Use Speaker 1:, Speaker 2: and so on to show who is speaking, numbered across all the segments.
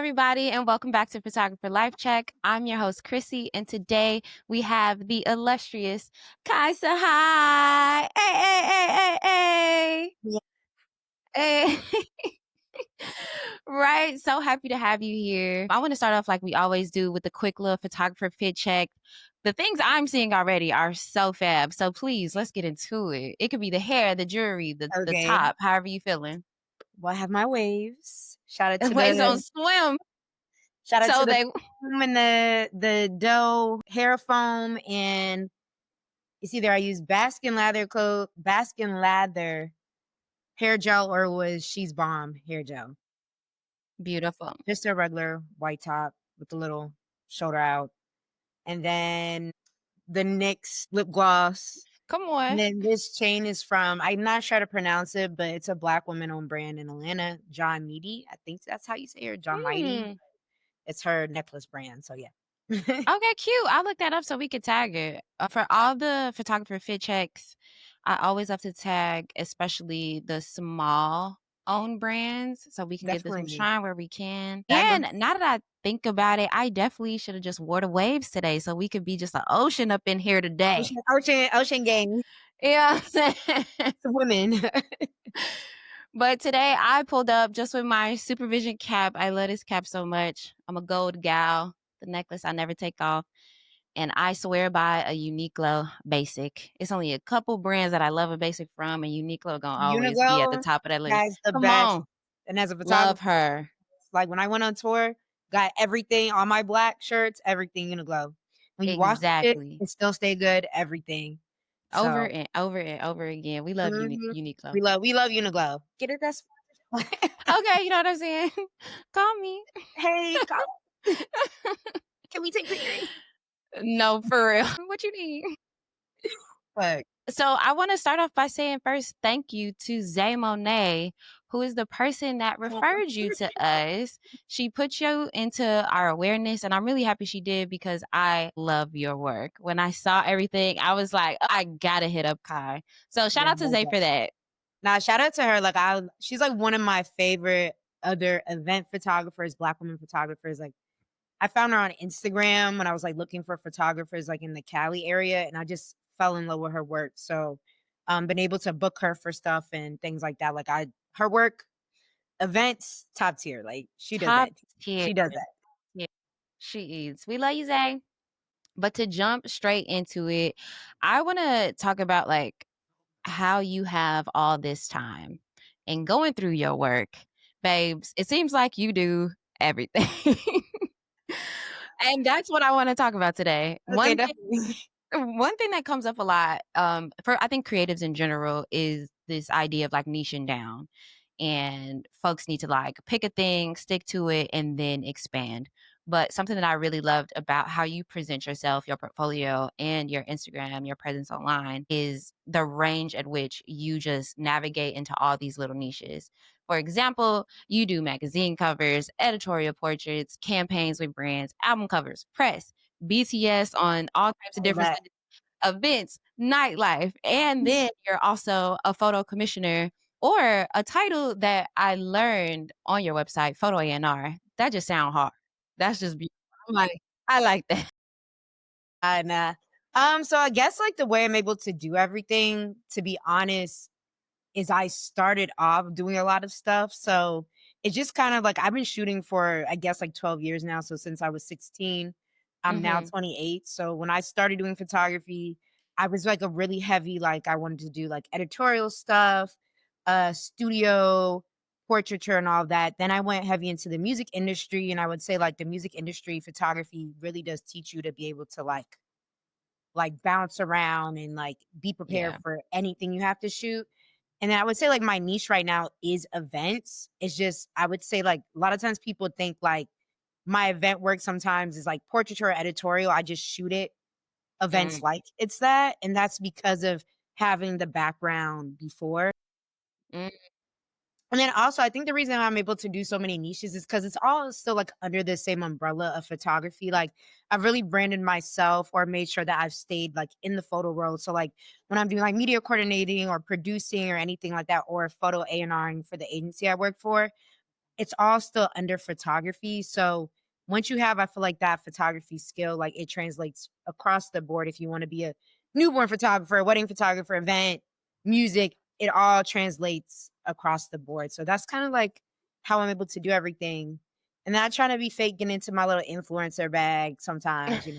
Speaker 1: everybody, and welcome back to Photographer Life Check. I'm your host, Qurissy, and today we have the illustrious Tsehay. Hey, hey, hey, hey,
Speaker 2: Yeah.
Speaker 1: hey. Hey. Right. So happy to have you here. I want to start off like we always do with a quick little photographer fit check. The things I'm seeing already are so fab. So please, let's get into it. It could be the hair, the jewelry, the
Speaker 2: Okay.
Speaker 1: top, however you feeling.
Speaker 2: Well, I have my waves. Shout out to
Speaker 1: Waves on
Speaker 2: the
Speaker 1: swim.
Speaker 2: shout out to
Speaker 1: So
Speaker 2: the
Speaker 1: they
Speaker 2: foam and the dough hair foam, and it's either I use Baskin lather hair gel, or was She's Bomb hair gel.
Speaker 1: beautiful.
Speaker 2: Just a regular white top with a little shoulder out. And then the NYX lip gloss.
Speaker 1: Come
Speaker 2: And
Speaker 1: on.
Speaker 2: then this chain is from, I'm not sure how to pronounce it, but it's a black woman owned brand in Atlanta, John Meady. I think that's how you say her, John Mighty.
Speaker 1: Hmm.
Speaker 2: It's her necklace brand. So yeah.
Speaker 1: Okay, cute. I'll look that up so we could tag it. For all the photographer fit checks, I always have to tag, especially the small owned brands, so we can give this some
Speaker 2: Definitely.
Speaker 1: shine where we can.
Speaker 2: Tag
Speaker 1: And
Speaker 2: them.
Speaker 1: now that I think about it, I definitely should have just wore the waves today, so we could be just an ocean up in here today.
Speaker 2: Ocean gang.
Speaker 1: Yeah.
Speaker 2: It's women.
Speaker 1: But today I pulled up just with my supervision cap. I love this cap so much. I'm a gold gal. The necklace I never take off. And I swear by a Uniqlo basic. It's only a couple brands that I love a basic from, and Uniqlo gonna always be at the
Speaker 2: Uniqlo,
Speaker 1: top of that
Speaker 2: guys,
Speaker 1: list.
Speaker 2: the
Speaker 1: Come
Speaker 2: best.
Speaker 1: on.
Speaker 2: And as a
Speaker 1: Love
Speaker 2: photographer,
Speaker 1: her.
Speaker 2: like when I went on tour, got everything on my black shirts, everything Uniqlo. When you wash it,
Speaker 1: Exactly.
Speaker 2: it still stay good, everything.
Speaker 1: Over
Speaker 2: So
Speaker 1: and over and over again. We love
Speaker 2: mhm.
Speaker 1: Uniqlo.
Speaker 2: We love Uniqlo. Get it? That's
Speaker 1: Okay, you know what I'm saying? Call me.
Speaker 2: hey, can we take pictures?
Speaker 1: No, for real. What you need?
Speaker 2: But
Speaker 1: So I want to start off by saying first, thank you to Zay Monet, who is the person that referred you to us. She put you into our awareness, and I'm really happy she did because I love your work. When I saw everything, I was like, I gotta hit up Kai. So shout
Speaker 2: yeah,
Speaker 1: out to Zay for that.
Speaker 2: now shout out to her. Like she's like one of my favorite other event photographers, black women photographers. Like I found her on Instagram when I was like looking for photographers like in the Cali area, and I just fell in love with her work. So been able to book her for stuff and things like that. Like her work, events, top tier. Like she does
Speaker 1: Top
Speaker 2: that.
Speaker 1: tier.
Speaker 2: She does that.
Speaker 1: Yeah, she eats. We love you, Zay. But to jump straight into it, I want to talk about like how you have all this time and going through your work, babes. It seems like you do everything. And that's what I want to talk about today.
Speaker 2: Okay,
Speaker 1: One thing
Speaker 2: definitely.
Speaker 1: one thing that comes up a lot for I think creatives in general is this idea of like niching down, and folks need to like pick a thing, stick to it, and then expand. But something that I really loved about how you present yourself, your portfolio, and your Instagram, your presence online is the range at which you just navigate into all these little niches. For example, you do magazine covers, editorial portraits, campaigns with brands, album covers, press, BTS on all types of
Speaker 2: All
Speaker 1: different
Speaker 2: that.
Speaker 1: events, nightlife, and then you're also a photo commissioner or a title that I learned on your website, photo A&R. That just sound hard. That's just beautiful. I'm like, I like that.
Speaker 2: Nah. So I guess like the way I'm able to do everything, to be honest, is I started off doing a lot of stuff. So it's just kind of like I've been shooting for I guess like 12 years now. So since I was 16, I'm now
Speaker 1: Mhm.
Speaker 2: 28. So when I started doing photography, I was like a really heavy, like I wanted to do like editorial stuff, studio, portraiture and all that. Then I went heavy into the music industry. And I would say like the music industry photography really does teach you to be able to like bounce around and like be prepared
Speaker 1: Yeah.
Speaker 2: for anything you have to shoot. And then I would say like my niche right now is events. It's just I would say like a lot of times people think like my event work sometimes is like portraiture or editorial. I just shoot it events
Speaker 1: Mm,
Speaker 2: like it's that. And that's because of having the background before.
Speaker 1: mm,
Speaker 2: And then also, I think the reason I'm able to do so many niches is because it's all still like under the same umbrella of photography. Like I've really branded myself or made sure that I've stayed like in the photo world. So like when I'm doing like media coordinating or producing or anything like that, or photo A&Ring for the agency I work for, it's all still under photography. So once you have, I feel like that photography skill, like it translates across the board. If you want to be a newborn photographer, wedding photographer, event, music, it all translates across the board. So that's kind of like how I'm able to do everything. And not trying to be fake, getting into my little influencer bag sometimes, you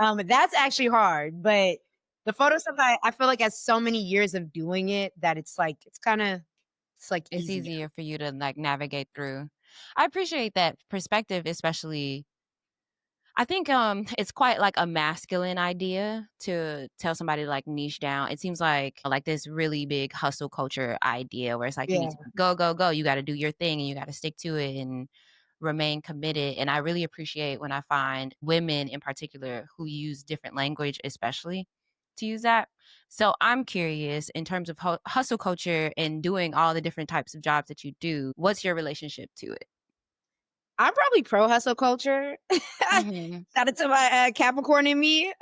Speaker 2: know. That's actually hard, but the photo stuff, I feel like has so many years of doing it that it's like it's like
Speaker 1: It's
Speaker 2: easy
Speaker 1: easier
Speaker 2: now.
Speaker 1: for you to, like, navigate through. I appreciate that perspective, especially I think, it's quite, like, a masculine idea to tell somebody to, like, niche down. It seems like this really big hustle culture idea where it's like you need
Speaker 2: Yeah.
Speaker 1: to go, go, go. You gotta do your thing, and you gotta stick to it and remain committed, and I really appreciate when I find women in particular who use different language especially to use that. So, I'm curious in terms of hustle culture and doing all the different types of jobs that you do, what's your relationship to it?
Speaker 2: I'm probably pro hustle culture.
Speaker 1: Mhm.
Speaker 2: Shout out to my Capricorn in me.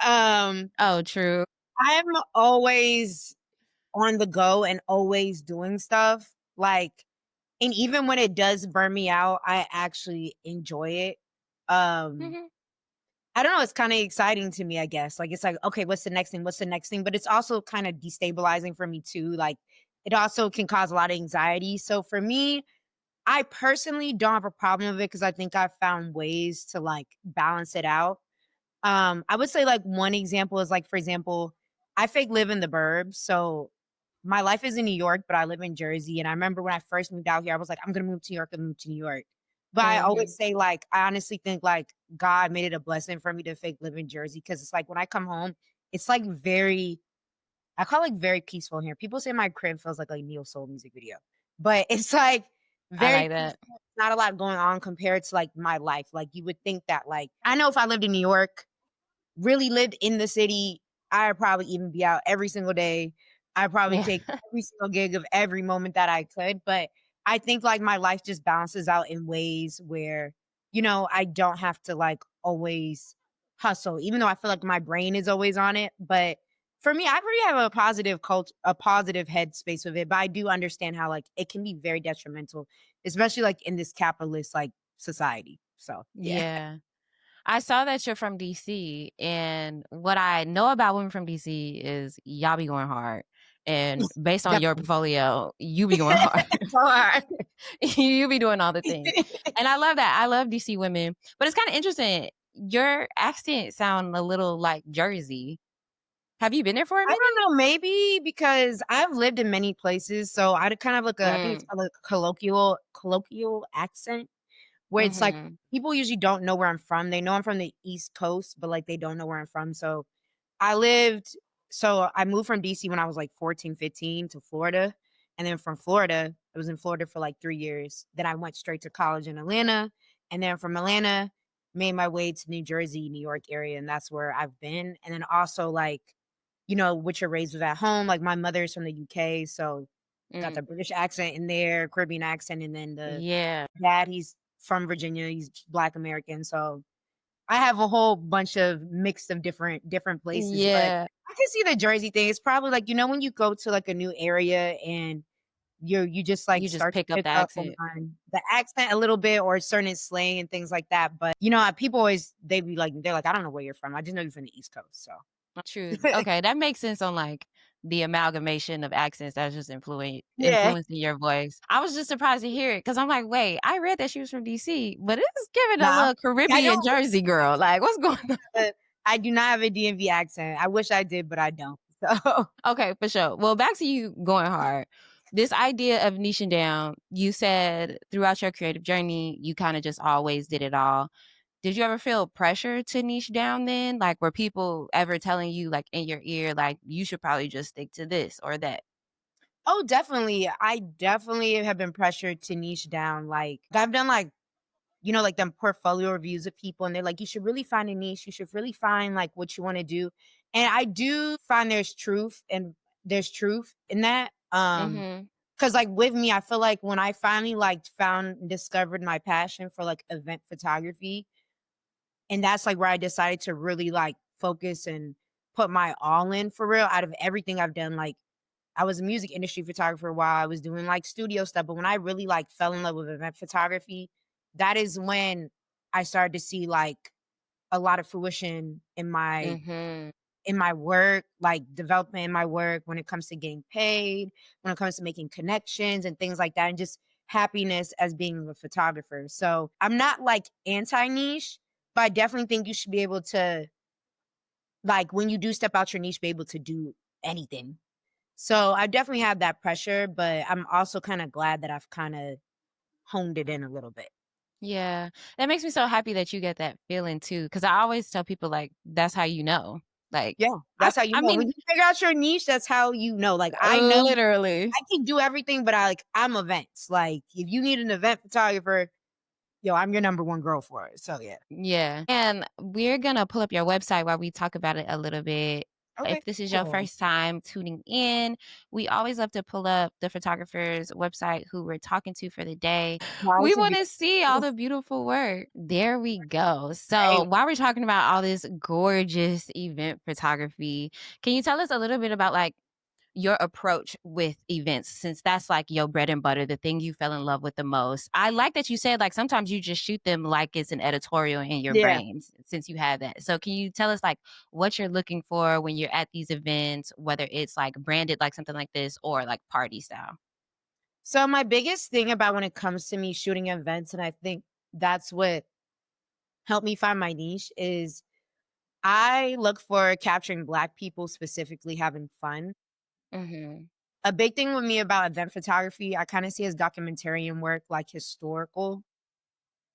Speaker 1: Oh, true.
Speaker 2: I'm always on the go and always doing stuff. Like, and even when it does burn me out, I actually enjoy it. Um,
Speaker 1: Mhm.
Speaker 2: I don't know, it's kinda exciting to me, I guess. Like, it's like, "Okay, what's the next thing? What's the next thing?" But it's also kinda destabilizing for me too, like, it also can cause a lot of anxiety. So for me, I personally don't have a problem with it because I think I've found ways to, like, balance it out. I would say, like, one example is, like, for example, I fake live in the burbs, so my life is in New York, but I live in Jersey, and I remember when I first moved out here, I was like, "I'm gonna move to New York and move to New York." But I always
Speaker 1: Mhm.
Speaker 2: say, like, I honestly think, like, God made it a blessing for me to fake live in Jersey because it's like when I come home, it's, like, very I call it, like, very peaceful here. People say my crib feels like a neo soul music video, but it's, like,
Speaker 1: I
Speaker 2: very
Speaker 1: like that.
Speaker 2: peaceful, not a lot going on compared to, like, my life. Like, you would think that, like I know if I lived in New York, really lived in the city, I'd probably even be out every single day. I'd probably
Speaker 1: Yeah.
Speaker 2: take every single gig of every moment that I could, but I think, like, my life just balances out in ways where, you know, I don't have to, like, always hustle, even though I feel like my brain is always on it, but for me, I really have a positive headspace with it, but I do understand how, like, it can be very detrimental, especially, like, in this capitalist, like, society. So, yeah.
Speaker 1: Yeah. I saw that you're from DC, and what I know about women from DC is y'all be going hard, and based on your
Speaker 2: Definitely.
Speaker 1: portfolio, you be going hard.
Speaker 2: So hard.
Speaker 1: You be doing all the things, and I love that. I love DC women, but it's kinda interesting. Your accent sound a little like Jersey. Have you been there for a
Speaker 2: I
Speaker 1: minute?
Speaker 2: don't know, maybe because I've lived in many places, so I kind of like a I think it's
Speaker 1: Mm,
Speaker 2: called a colloquial accent where it's like
Speaker 1: mhm,
Speaker 2: people usually don't know where I'm from. They know I'm from the East Coast, but like they don't know where I'm from. I lived I moved from DC when I was like 14, 15 to Florida. And then from Florida, I was in Florida for like 3 years. Then I went straight to college in Atlanta. And then from Atlanta, made my way to New Jersey, New York area. And that's where I've been. And then also like, you know, what you're raised with at home. Like my mother's from the UK. So got
Speaker 1: mm,
Speaker 2: the British accent in there, Caribbean accent. And then the
Speaker 1: yeah,
Speaker 2: dad, he's from Virginia. He's Black American. So I have a whole bunch of mix of different places, but
Speaker 1: yeah,
Speaker 2: I can see the Jersey thing. It's probably like, you know, when you go to like a new area and you just like
Speaker 1: you just
Speaker 2: start to
Speaker 1: pick up
Speaker 2: pick
Speaker 1: the
Speaker 2: up
Speaker 1: accent.
Speaker 2: on the accent a little bit or certain slang and things like that. But you know, people always they're like, I don't know where you're from. I just know you're from the East Coast. So
Speaker 1: True. Okay, that makes sense on, like, the amalgamation of accents that's just
Speaker 2: yeah.
Speaker 1: influencing your voice. I was just surprised to hear it because 'cause I'm like, "Wait, I read that she was from DC, but it's giving a
Speaker 2: Nah.
Speaker 1: little
Speaker 2: I
Speaker 1: Caribbean
Speaker 2: don't
Speaker 1: Jersey girl, like, what's going on?"
Speaker 2: I do not have a DMV accent. I wish I did, but I don't. So
Speaker 1: Okay, for sure. Well, back to you going hard. This idea of niching down, you said throughout your creative journey, you kinda just always did it all. Did you ever feel pressure to niche down then? Like, were people ever telling you, like, in your ear, like, "You should probably just stick to this or that?"
Speaker 2: oh, definitely. I definitely have been pressured to niche down. Like I've done like you know, like them portfolio reviews of people, and they're like, you should really find a niche. You should really find like what you want to do. And I do find there's truth in that.
Speaker 1: Mhm.
Speaker 2: Cause like with me, I feel like when I finally like found and discovered my passion for like event photography, and that's like where I decided to really like focus and put my all in for real out of everything I've done. Like I was a music industry photographer while I was doing like studio stuff. But when I really like fell in love with event photography, that is when I started to see like a lot of fruition
Speaker 1: Mhm.
Speaker 2: in my work, like development in my work when it comes to getting paid, when it comes to making connections and things like that, and just happiness as being a photographer. So I'm not like anti niche, but I definitely think you should be able to, like, when you do step out your niche, be able to do anything. So I definitely have that pressure, but I'm also kind of glad that I've kind of honed it in a little bit.
Speaker 1: Yeah. That makes me so happy that you get that feeling too, because I always tell people, like, that's how you know. Like,
Speaker 2: Yeah,
Speaker 1: I
Speaker 2: that's how you
Speaker 1: I
Speaker 2: know.
Speaker 1: mean,
Speaker 2: When you figure out your niche, that's how you know. Like I know
Speaker 1: literally.
Speaker 2: I can do everything, but I'm events. Like if you need an event photographer, yo, I'm your number one girl for it. So yeah.
Speaker 1: Yeah, and we're gonna pull up your website while we talk about it a little bit.
Speaker 2: Okay,
Speaker 1: If this is your
Speaker 2: cool.
Speaker 1: first time tuning in, we always love to pull up the photographer's website who we're talking to for the day.
Speaker 2: Why
Speaker 1: We
Speaker 2: is it
Speaker 1: wanna see all
Speaker 2: beautiful?
Speaker 1: the beautiful work. There we go.
Speaker 2: Hey,
Speaker 1: So, while we're talking about all this gorgeous event photography, can you tell us a little bit about, like, your approach with events, since that's like your bread and butter, the thing you fell in love with the most. I like that you said like sometimes you just shoot them like it's an editorial in your
Speaker 2: yeah.
Speaker 1: brains since you have that. So can you tell us like what you're looking for when you're at these events, whether it's like branded like something like this or like party style?
Speaker 2: So my biggest thing about when it comes to me shooting events, and I think that's what helped me find my niche, is I look for capturing Black people specifically having fun.
Speaker 1: Mhm.
Speaker 2: A big thing with me about event photography, I kind of see as documentarian work, like historical.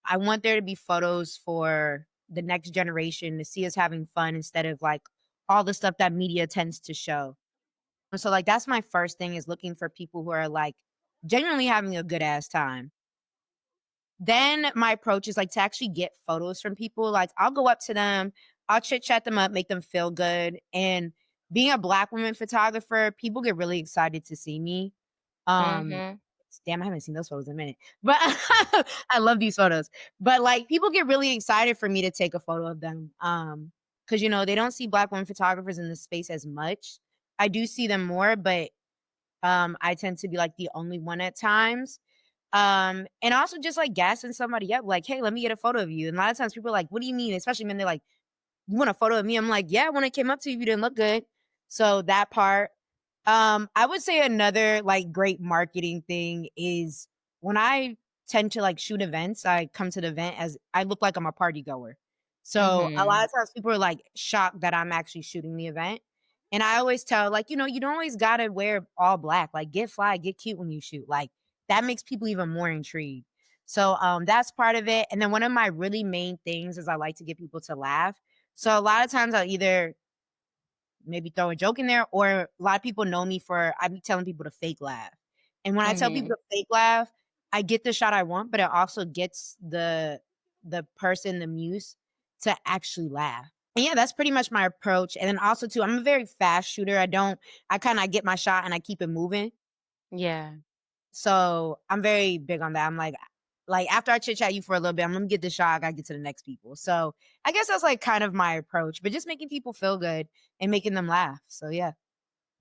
Speaker 2: I want there to be photos for the next generation to see us having fun instead of like all the stuff that media tends to show. So like that's my first thing, is looking for people who are like genuinely having a good ass time. Then my approach is like to actually get photos from people. Like I'll go up to them, I'll chit chat them up, make them feel good. And being a Black woman photographer, people get really excited to see me. Um,
Speaker 1: Mhm.
Speaker 2: damn, I haven't seen those photos in a minute, but I love these photos. But like people get really excited for me to take a photo of them. Because you know, they don't see Black women photographers in the space as much. I do see them more, but I tend to be like the only one at times. And also just like gassing somebody up, like, hey, let me get a photo of you. And a lot of times people are like, what do you mean? Especially when they're like, you want a photo of me? I'm like, yeah, when I came up to you, you didn't look good. So that part. I would say another like great marketing thing is when I tend to like shoot events, I come to the event as I look like I'm a party goer. So a lot
Speaker 1: Mhm.
Speaker 2: of times people are like shocked that I'm actually shooting the event. And I always tell, like, you know, you don't always gotta wear all black. Like get fly, get cute when you shoot. Like that makes people even more intrigued. So that's part of it. And then one of my really main things is I like to get people to laugh. So a lot of times I'll either maybe throw a joke in there, or a lot of people know me for I be telling people to fake laugh. And when I tell people
Speaker 1: Mhm.
Speaker 2: to fake laugh, I get the shot I want, but it also gets the person, the muse, to actually laugh. And yeah, that's pretty much my approach. And then also too, I'm a very fast shooter. I kind of get my shot and I keep it moving.
Speaker 1: Yeah.
Speaker 2: So I'm very big on that. I'm like after I chit chat you for a little bit, I'm gonna get the shot. I gotta get to the next people. So I guess that's like kind of my approach, but just making people feel good and making them laugh. So yeah.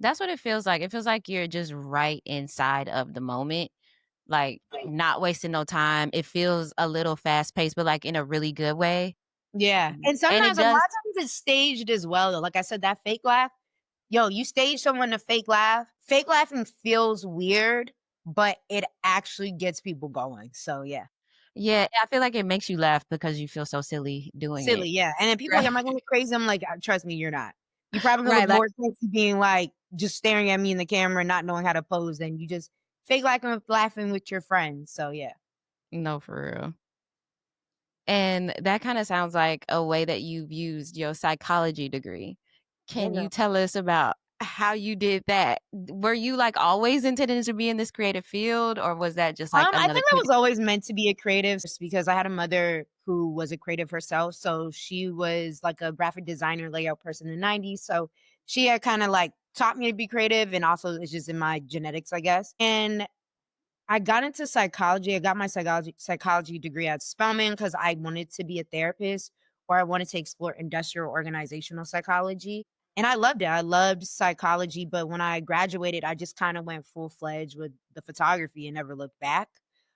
Speaker 1: That's what it feels like. It feels like you're just right inside of the moment, like not wasting no time. It feels a little fast paced, but like in a really good way.
Speaker 2: Yeah, and
Speaker 1: And it
Speaker 2: sometimes a lot
Speaker 1: does.
Speaker 2: of times it's staged as well, though. Like I said, that fake laugh, yo, you stage someone to fake laugh. Fake laughing feels weird, but it actually gets people going. So yeah.
Speaker 1: Yeah, I feel like it makes you laugh because you feel so silly doing
Speaker 2: Silly,
Speaker 1: it.
Speaker 2: yeah. And then people are like,
Speaker 1: Right.
Speaker 2: "Am I gonna look crazy?" I'm like, Trust me, you're not. You're probably gonna look
Speaker 1: Right, like
Speaker 2: more sexy being like just staring at me in the camera, not knowing how to pose, than you just fake laughing with your friends. So yeah.
Speaker 1: no, for real. And that kinda sounds like a way that you've used your psychology degree.
Speaker 2: Yeah,
Speaker 1: Can you
Speaker 2: girl.
Speaker 1: tell us about how you did that? Were you, like, always intending to be in this creative field, or was that just, like,
Speaker 2: I
Speaker 1: another
Speaker 2: think I
Speaker 1: quick.
Speaker 2: was always meant to be a creative just because I had a mother who was a creative herself. So she was like a graphic designer, layout person in the 90s. So she had kind of like taught me to be creative, and also it's just in my genetics, I guess. And I got into psychology. I got my psychology degree at Spelman because I wanted to be a therapist, or I wanted to explore industrial organizational psychology. And I loved it. I loved psychology, but when I graduated, I just kinda went full-fledged with the photography and never looked back.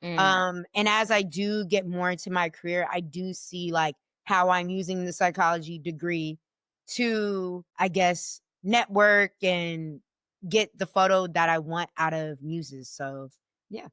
Speaker 1: Mm,
Speaker 2: And as I do get more into my career, I do see, like, how I'm using the psychology degree to, I guess, network and get the photo that I want out of muses, so, yeah.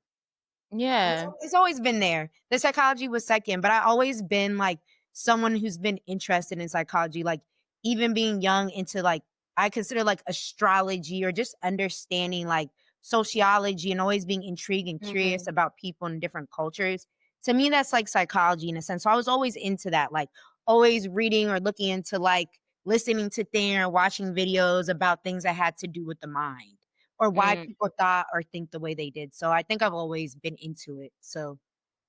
Speaker 1: yeah.
Speaker 2: It's always been there. The psychology was second, but I always been, like, someone who's been interested in psychology, like, even being young into, like, I consider, like, astrology or just understanding, like, sociology and always being intrigued and curious
Speaker 1: Mhm.
Speaker 2: about people in different cultures. To me, that's like psychology in a sense. So I was always into that, like, always reading or looking into, like, listening to things or watching videos about things that had to do with the mind or why
Speaker 1: Mm.
Speaker 2: people thought or think the way they did. So I think I've always been into it. So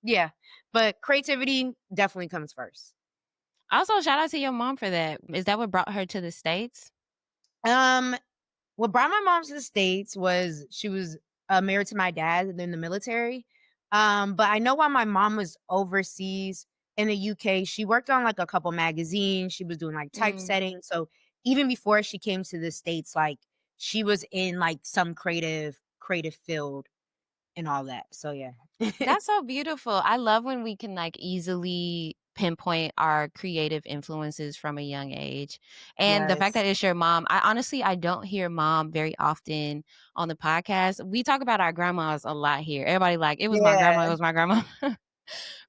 Speaker 2: yeah, but creativity definitely comes first.
Speaker 1: Also, shout out to your mom for that. Is that what brought her to the States?
Speaker 2: Um, what brought my mom to the States was she was married to my dad in the military. But I know while my mom was overseas in the UK, she worked on like a couple magazines. She was doing like
Speaker 1: Mm.
Speaker 2: typesetting. So even before she came to the States, like she was in like some creative field and all that. So yeah.
Speaker 1: That's so beautiful. I love when we can, like, easily pinpoint our creative influences from a young age, and the fact
Speaker 2: Yes.
Speaker 1: that it's your mom, I don't hear mom very often on the podcast. We talk about our grandmas a lot here. Everybody like, "It was my grandma,
Speaker 2: Yeah.
Speaker 1: it was my grandma."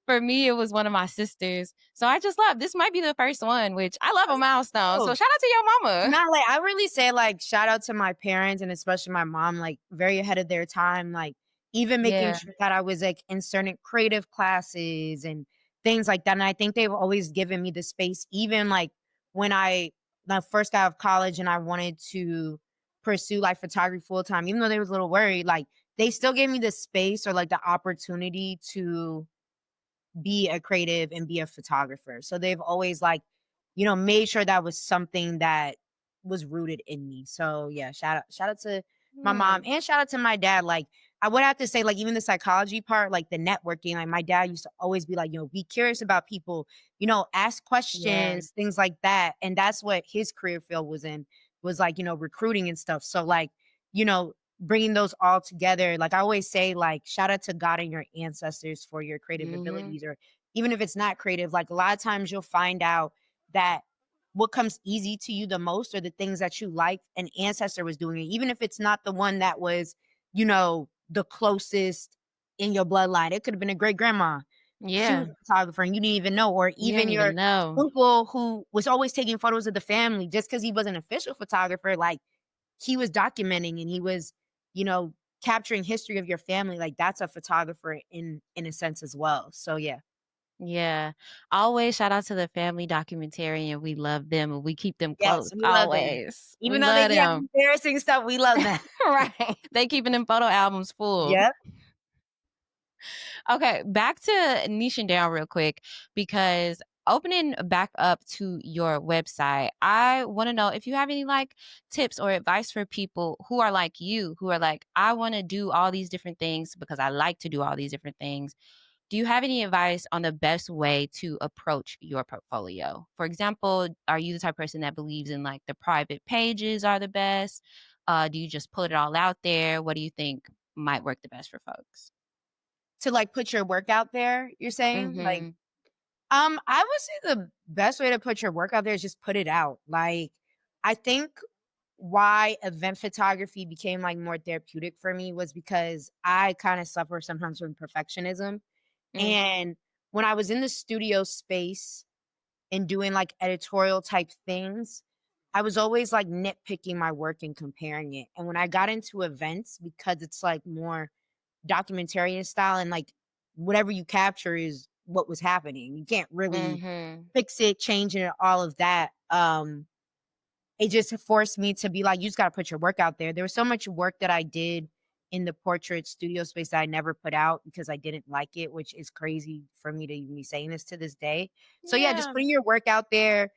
Speaker 1: For me, it was one of my sisters. So I just love this might be the first one, which I love a milestone. So
Speaker 2: Oh,
Speaker 1: shout out to your mama.
Speaker 2: not like I really say, like, shout out to my parents and especially my mom, like, very ahead of their time, like, even making
Speaker 1: Yeah.
Speaker 2: sure that I was, like, in certain creative classes and things like that, and I think they've always given me the space, even, like, when I first got out of college and I wanted to pursue, like, photography full time, even though they was a little worried, like, they still gave me the space or, like, the opportunity to be a creative and be a photographer. So they've always like, made sure that was something that was rooted in me. So yeah, shout out to my mom
Speaker 1: Mm.
Speaker 2: and shout out to my dad. Like I would have to say, like, even the psychology part, like the networking, like my dad used to always be like, be curious about people, ask
Speaker 1: Yeah.
Speaker 2: questions, things like that. And that's what his career field was in, was like, recruiting and stuff. So like, you know, bringing those all together, like I always say, like, shout out to God and your ancestors for your creative
Speaker 1: Mhm.
Speaker 2: abilities, or even if it's not creative, like a lot of times you'll find out that what comes easy to you the most are the things that you like an ancestor was doing it, even if it's not the one that was, the closest in your bloodline. It could have been a great grandma. She was
Speaker 1: Yeah.
Speaker 2: a photographer and you didn't even know, or
Speaker 1: You
Speaker 2: even
Speaker 1: didn't
Speaker 2: your
Speaker 1: even know.
Speaker 2: uncle who was always taking photos of the family just because he was an official photographer. Like he was documenting and he was, you know, capturing history of your family. Like that's a photographer in a sense as well. So yeah.
Speaker 1: Yeah. Always shout out to the family documentarian. We love them and we keep them
Speaker 2: Yes,
Speaker 1: close.
Speaker 2: we love them.
Speaker 1: Always.
Speaker 2: Even
Speaker 1: We
Speaker 2: though they
Speaker 1: love
Speaker 2: be having
Speaker 1: them.
Speaker 2: embarrassing stuff, we love them.
Speaker 1: Right. They keeping them photo albums full.
Speaker 2: Yep.
Speaker 1: Okay, back to niching down real quick because opening back up to your website, I want to know if you have any like tips or advice for people who are like you, who are like, I want to do all these different things because I like to do all these different things. Do you have any advice on the best way to approach your portfolio? For example, are you the type of person that believes in like the private pages are the best? Do you just put it all out there? What do you think might work the best for folks?
Speaker 2: To like put your work out there, you're saying? Like,
Speaker 1: Mhm.
Speaker 2: I would say the best way to put your work out there is just put it out. Like, I think why event photography became like more therapeutic for me was because I kind of suffer sometimes from perfectionism.
Speaker 1: Mm.
Speaker 2: And when I was in the studio space and doing like editorial type things, I was always like nitpicking my work and comparing it. And when I got into events, because it's like more documentarian style and like whatever you capture is what was happening. You can't really
Speaker 1: Mhm.
Speaker 2: fix it, change it, all of that. It just forced me to be like, you just gotta put your work out there. There was so much work that I did in the portrait studio space that I never put out because I didn't like it, which is crazy for me to even be saying this to this day. So yeah, just
Speaker 1: Yeah.
Speaker 2: putting your work out there,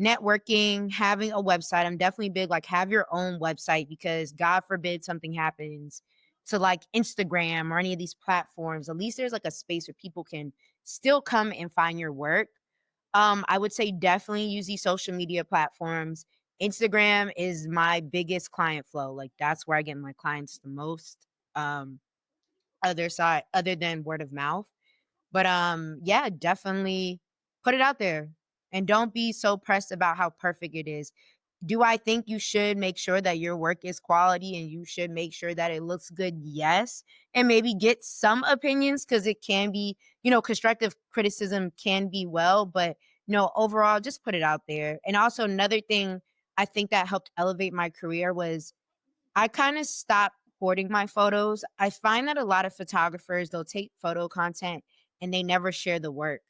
Speaker 2: networking, having a website. I'm definitely big, like have your own website because God forbid something happens to like Instagram or any of these platforms. At least there's like a space where people can still come and find your work. I would say definitely use these social media platforms. Instagram is my biggest client flow. Like that's where I get my clients the most. Um, other than word of mouth. But yeah, definitely put it out there and don't be so pressed about how perfect it is. Do I think you should make sure that your work is quality and you should make sure that it looks good? Yes. And maybe get some opinions because it can be, constructive criticism can be well, but overall, just put it out there. And also, another thing I think that helped elevate my career was I kinda stopped hoarding my photos. I find that a lot of photographers, they'll take photo content and they never share the work.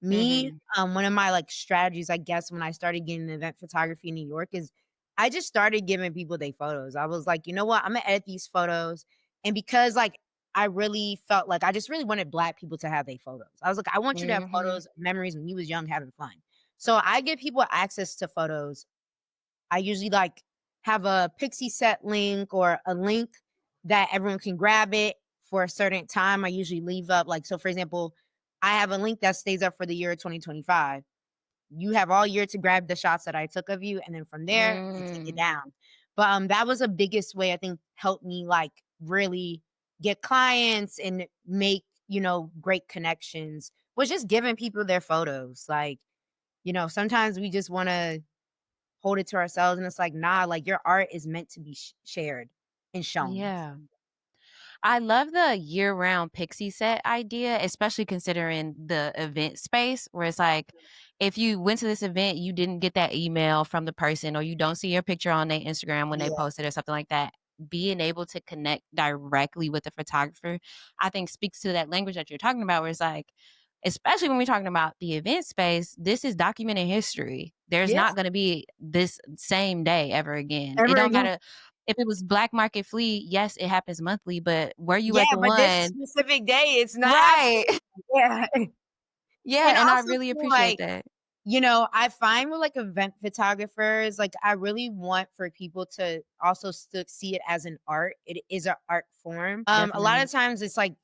Speaker 2: Me,
Speaker 1: Mhm.
Speaker 2: one of my, like, strategies, I guess, when I started getting into event photography in New York is I just started giving people their photos. I was like, "You know what? Imma edit these photos," and because, like, I really felt like I just really wanted Black people to have their photos. I was like, "I want you to have
Speaker 1: Mhm.
Speaker 2: photos, memories when you was young having fun." So I give people access to photos. I usually like have a Pixie set link or a link that everyone can grab it for a certain time. I usually leave up like so for example, I have a link that stays up for the year 2025. You have all year to grab the shots that I took of you and then from there you take it
Speaker 1: Mm.
Speaker 2: down. But that was the biggest way I think helped me like really get clients and make, great connections was just giving people their photos. Like, sometimes we just want to hold it to ourselves, and it's like, "Nah, like, your art is meant to be shared and shown."
Speaker 1: Yeah. I love the year-round pixie set idea, especially considering the event space where it's like, if you went to this event, you didn't get that email from the person or you don't see your picture on their Instagram when they
Speaker 2: Yeah.
Speaker 1: post it or something like that, being able to connect directly with the photographer, I think speaks to that language that you're talking about where it's like, especially when we're talking about the event space, this is documented history. There's
Speaker 2: Yeah,
Speaker 1: not gonna be this same day ever again. It
Speaker 2: ever
Speaker 1: don't
Speaker 2: again.
Speaker 1: matter if it was Black Market Flea, yes, it happens monthly, but were you at
Speaker 2: Yeah,
Speaker 1: the
Speaker 2: but this
Speaker 1: one.
Speaker 2: specific day, it's not
Speaker 1: Right.
Speaker 2: happening. Yeah.
Speaker 1: Yeah,
Speaker 2: And
Speaker 1: and I
Speaker 2: also
Speaker 1: really
Speaker 2: too,
Speaker 1: appreciate
Speaker 2: like,
Speaker 1: that.
Speaker 2: I find with, like, event photographers, like, I really want for people to also see it as an art. It is an art form. A lot
Speaker 1: Definitely.
Speaker 2: of times it's like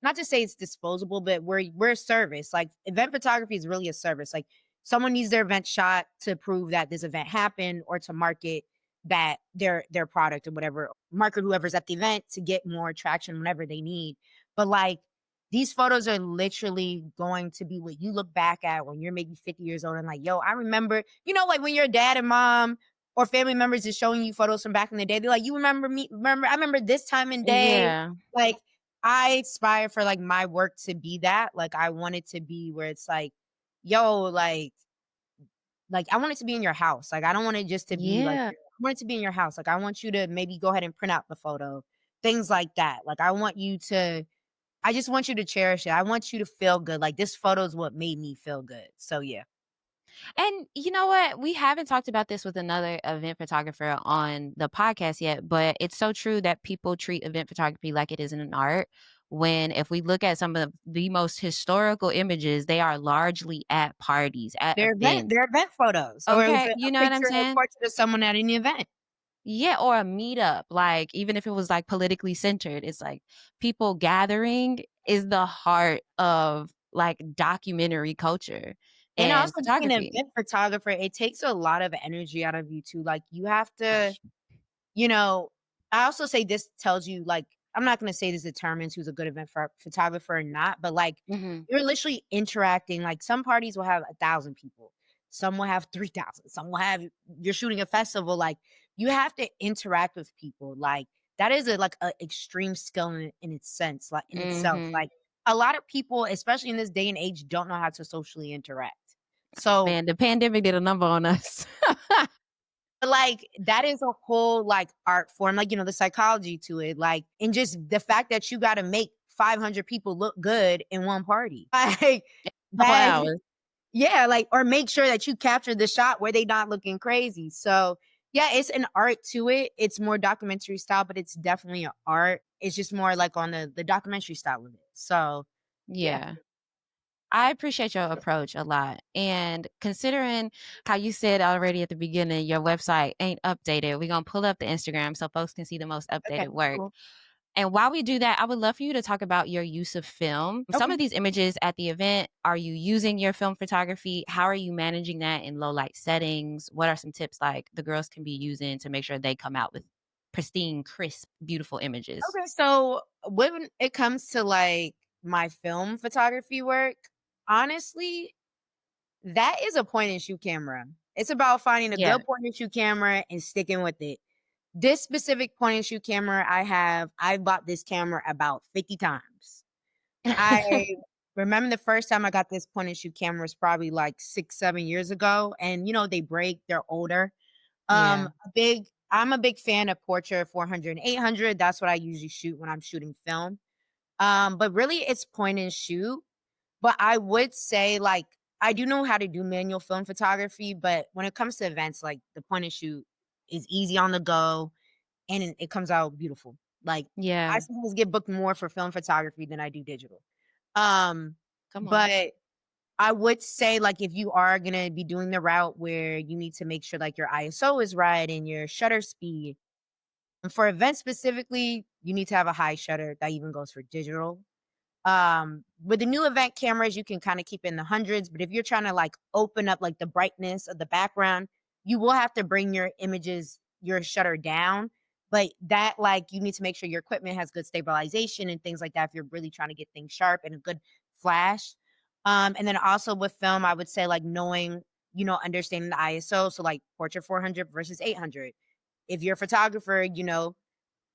Speaker 2: not to say it's disposable, but we're a service. Like event photography is really a service. Like someone needs their event shot to prove that this event happened or to market that their product or whatever, market whoever's at the event to get more traction whenever they need. But like these photos are literally going to be what you look back at when you're maybe 50 years old and like, yo, I remember, like when your dad and mom or family members is showing you photos from back in the day, they're like, you remember me, I remember this time and day.
Speaker 1: Yeah.
Speaker 2: Like I aspire for, like, my work to be that, like, I want it to be where it's like, "Yo," I want it to be in your house, like, I don't want it just to be, like
Speaker 1: Yeah.
Speaker 2: I want it to be in your house, like, I want you to maybe go ahead and print out the photo, things like that, like, I just want you to cherish it, I want you to feel good, like, this photo is what made me feel good, so yeah.
Speaker 1: And you know what? We haven't talked about this with another event photographer on the podcast yet, but it's so true that people treat event photography like it isn't an art. When if we look at some of the most historical images, they are largely at parties, at events.
Speaker 2: They're event photos, or it was
Speaker 1: Okay,
Speaker 2: a
Speaker 1: you know what I'm
Speaker 2: picture or a
Speaker 1: saying?
Speaker 2: portrait of someone at an event.
Speaker 1: Yeah, or a meetup, like, even if it was, like, politically centered, it's like people gathering is the heart of, like, documentary culture
Speaker 2: And
Speaker 1: and
Speaker 2: also being an
Speaker 1: photography.
Speaker 2: event photographer, it takes a lot of energy out of you too, like, you have to
Speaker 1: Gosh.
Speaker 2: You know, I also say this tells you, like I'm not gonna say this determines who's a good event photographer or not, but, like,
Speaker 1: Mhm.
Speaker 2: you're literally interacting, like, some parties will have 1,000 people, some will have 3,000, some will have you're shooting a festival, like, you have to interact with people, like, that is a extreme skill in its sense, like, in itself,
Speaker 1: Mhm.
Speaker 2: like, a lot of people, especially in this day and age, don't know how to socially interact. So
Speaker 1: Man, the pandemic did a number on us.
Speaker 2: but, like, that is a whole, like, art form, like, the psychology to it, like, and just the fact that you gotta make 500 people look good in one party. Like,
Speaker 1: Couple
Speaker 2: that
Speaker 1: hours.
Speaker 2: yeah, like, or make sure that you capture the shot where they not looking crazy. So, yeah, it's an art to it. It's more documentary style, but it's definitely an art. It's just more, like, on the documentary style of it. So, yeah.
Speaker 1: Yeah. I appreciate your approach a lot, and considering how you said already at the beginning, your website ain't updated, we gonna pull up the Instagram so folks can see the most
Speaker 2: Okay,
Speaker 1: updated work.
Speaker 2: cool.
Speaker 1: And while we do that, I would love for you to talk about your use of film. Some
Speaker 2: Okay.
Speaker 1: of these images at the event, are you using your film photography? How are you managing that in low light settings? What are some tips like the girls can be using to make sure they come out with pristine, crisp, beautiful images?
Speaker 2: Okay. So when it comes to like my film photography work, honestly, that is a point and shoot camera. It's about finding a
Speaker 1: Yeah.
Speaker 2: good point and shoot camera and sticking with it. This specific point and shoot camera I bought this camera about 50 times. I remember the first time I got this point and shoot camera was probably like 6, 7 years ago. And they break, they're older.
Speaker 1: Yeah.
Speaker 2: I'm a big fan of Portra 400 and 800. That's what I usually shoot when I'm shooting film. But really it's point and shoot. But I would say, like, I do know how to do manual film photography, but when it comes to events, like, the point and shoot is easy on the go, and it comes out beautiful. Like, I
Speaker 1: Yeah.
Speaker 2: sometimes get booked more for film photography than I do digital. Um,
Speaker 1: Come on.
Speaker 2: but I would say, like, if you are gonna be doing the route where you need to make sure, like, your ISO is right and your shutter speed, and for events specifically, you need to have a high shutter. That even goes for digital. With the new event cameras, you can kind of keep in the hundreds, but if you're trying to like open up like the brightness of the background, you will have to bring your images, your shutter down. But that like you need to make sure your equipment has good stabilization and things like that if you're really trying to get things sharp and a good flash. And then also with film, I would say like knowing, understanding the ISO. So like portrait 400 versus 800. If you're a photographer,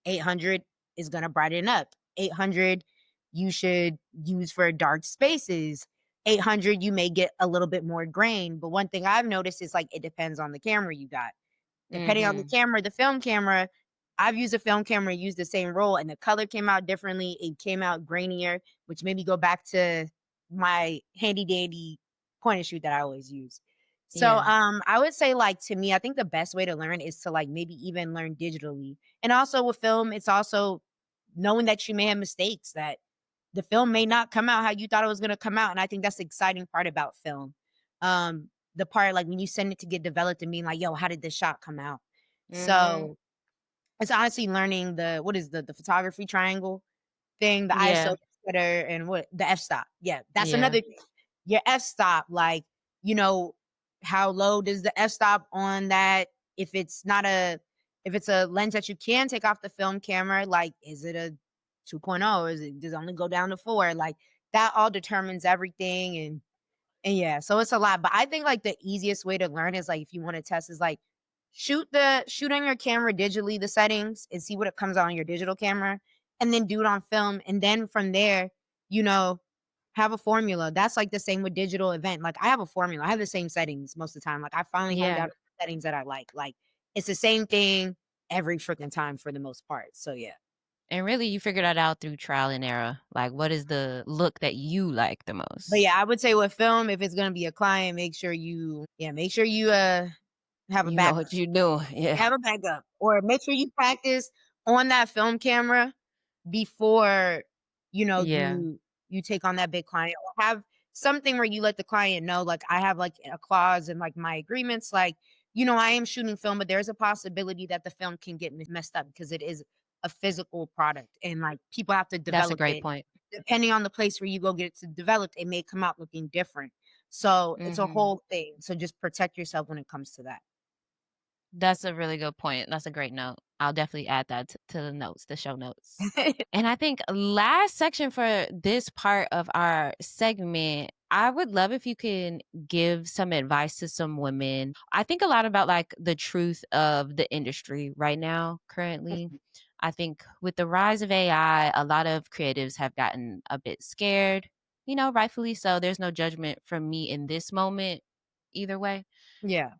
Speaker 2: 800 is gonna brighten up. 800 you should use for dark spaces. 800 you may get a little bit more grain, but one thing I've noticed is like it depends on the camera you got. Depending on the
Speaker 1: Mhm.
Speaker 2: camera, the film camera, I've used a film camera, used the same roll, and the color came out differently. It came out grainier, which made me go back to my handy dandy point and shoot that I always use. So,
Speaker 1: Yeah.
Speaker 2: I would say, like, to me, I think the best way to learn is to, like, maybe even learn digitally. And also with film, it's also knowing that you may have mistakes, that the film may not come out how you thought it was gonna come out, and I think that's the exciting part about film. The part, like, when you send it to get developed and being like, "Yo, how did this shot come out?"
Speaker 1: Mhm.
Speaker 2: So, it's honestly learning what is the photography triangle thing, the
Speaker 1: Yeah.
Speaker 2: ISO shutter and what the f-stop. Yeah, that's
Speaker 1: Yeah.
Speaker 2: another thing. Your f-stop, like, you know, how low does the f-stop on that? If it's not a if it's a lens that you can take off the film camera, like, is it a 2.0? Does it only go down to 4? Like, that all determines everything, and yeah, so it's a lot, but I think, like, the easiest way to learn is, like, if you wanna test is, like, shoot on your camera digitally, the settings, and see what it comes out on your digital camera, and then do it on film, and then from there, you know, have a formula. That's, like, the same with digital event, like, I have a formula. I have the same settings most of the time, like, I finally honed
Speaker 1: Yeah.
Speaker 2: out settings that I like, it's the same thing every freaking time for the most part, so yeah.
Speaker 1: And really, you figured that out through trial and error. Like, what is the look that you like the
Speaker 2: But,
Speaker 1: most?
Speaker 2: yeah, I would say with film, if it's gonna be a client, make sure you, have a
Speaker 1: You know
Speaker 2: backup.
Speaker 1: what you do. Yeah.
Speaker 2: Have a backup, or make sure you practice on that film camera before,
Speaker 1: Yeah.
Speaker 2: you take on that big client, or have something where you let the client know, like, I have, like, a clause in, like, my agreements, like, I am shooting film, but there's a possibility that the film can get messed up because it is a physical product, and, like, people have to
Speaker 1: That's a
Speaker 2: develop
Speaker 1: great
Speaker 2: it.
Speaker 1: point.
Speaker 2: Depending on the place where you go get it to developed, it may come out looking different. So, it's a
Speaker 1: Mhm.
Speaker 2: whole thing, so just protect yourself when it comes to that.
Speaker 1: That's a really good point. That's a great note. I'll definitely add that to the notes, the show notes. And I think last section for this part of our segment, I would love if you can give some advice to some women. I think a lot about like the truth of the industry right now, currently. I think with the rise of AI, a lot of creatives have gotten a bit scared, rightfully so. There's no judgment from me in this moment, either way.
Speaker 2: Yeah.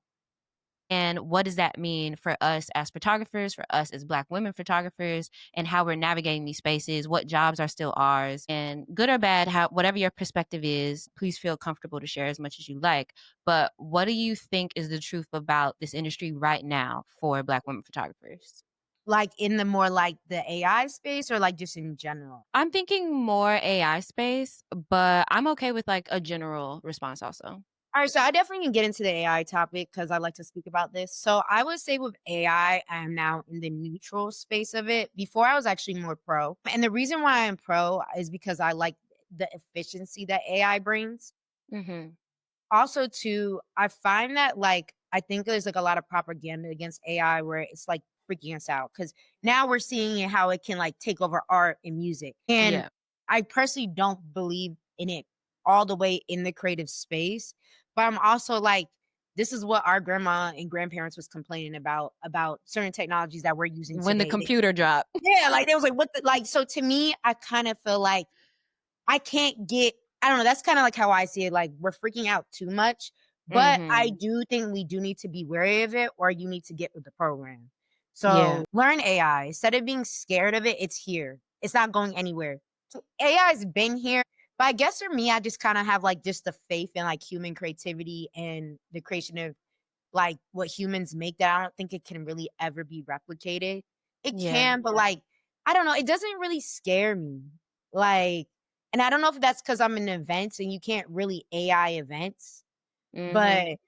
Speaker 1: And what does that mean for us as photographers, for us as Black women photographers, and how we're navigating these spaces? What jobs are still ours? And good or bad, whatever your perspective is, please feel comfortable to share as much as you like. But what do you think is the truth about this industry right now for Black women photographers?
Speaker 2: Like, in the more, like, the AI space, or, like, just in general?
Speaker 1: I'm thinking more AI space, but I'm okay with like a general response also.
Speaker 2: All right, so I definitely can get into the AI topic because I like to speak about this. So I would say with AI, I am now in the neutral space of it. Before I was actually more pro. And the reason why I'm pro is because I like the efficiency that AI brings.
Speaker 1: Mhm.
Speaker 2: Also, too, I find that like I think there's like a lot of propaganda against AI where it's like freaking us out because now we're seeing how it can like take over art and music. And
Speaker 1: Yeah.
Speaker 2: I personally don't believe in it all the way in the creative space. But I'm also like, this is what our grandma and grandparents was complaining about certain technologies that we're using
Speaker 1: When the
Speaker 2: today.
Speaker 1: computer dropped.
Speaker 2: Yeah, like they was like, what the like so to me, I kind of feel like I can't get I don't know, that's kinda like how I see it, like, we're freaking out too much, but I
Speaker 1: Mhm.
Speaker 2: do think we do need to be wary of it or you need to get with the program.
Speaker 1: Yeah.
Speaker 2: So, learn AI. Instead of being scared of it, it's here. It's not going anywhere. So, AI's been here, but I guess for me, I just kinda have, like, just the faith in, like, human creativity and the creation of like, what humans make that I don't think it can really ever be replicated. It
Speaker 1: Yeah.
Speaker 2: can, but, like, I don't know, it doesn't really scare me. Like and I don't know if that's because 'cause I'm in events and you can't really AI events,
Speaker 1: Mhm.
Speaker 2: but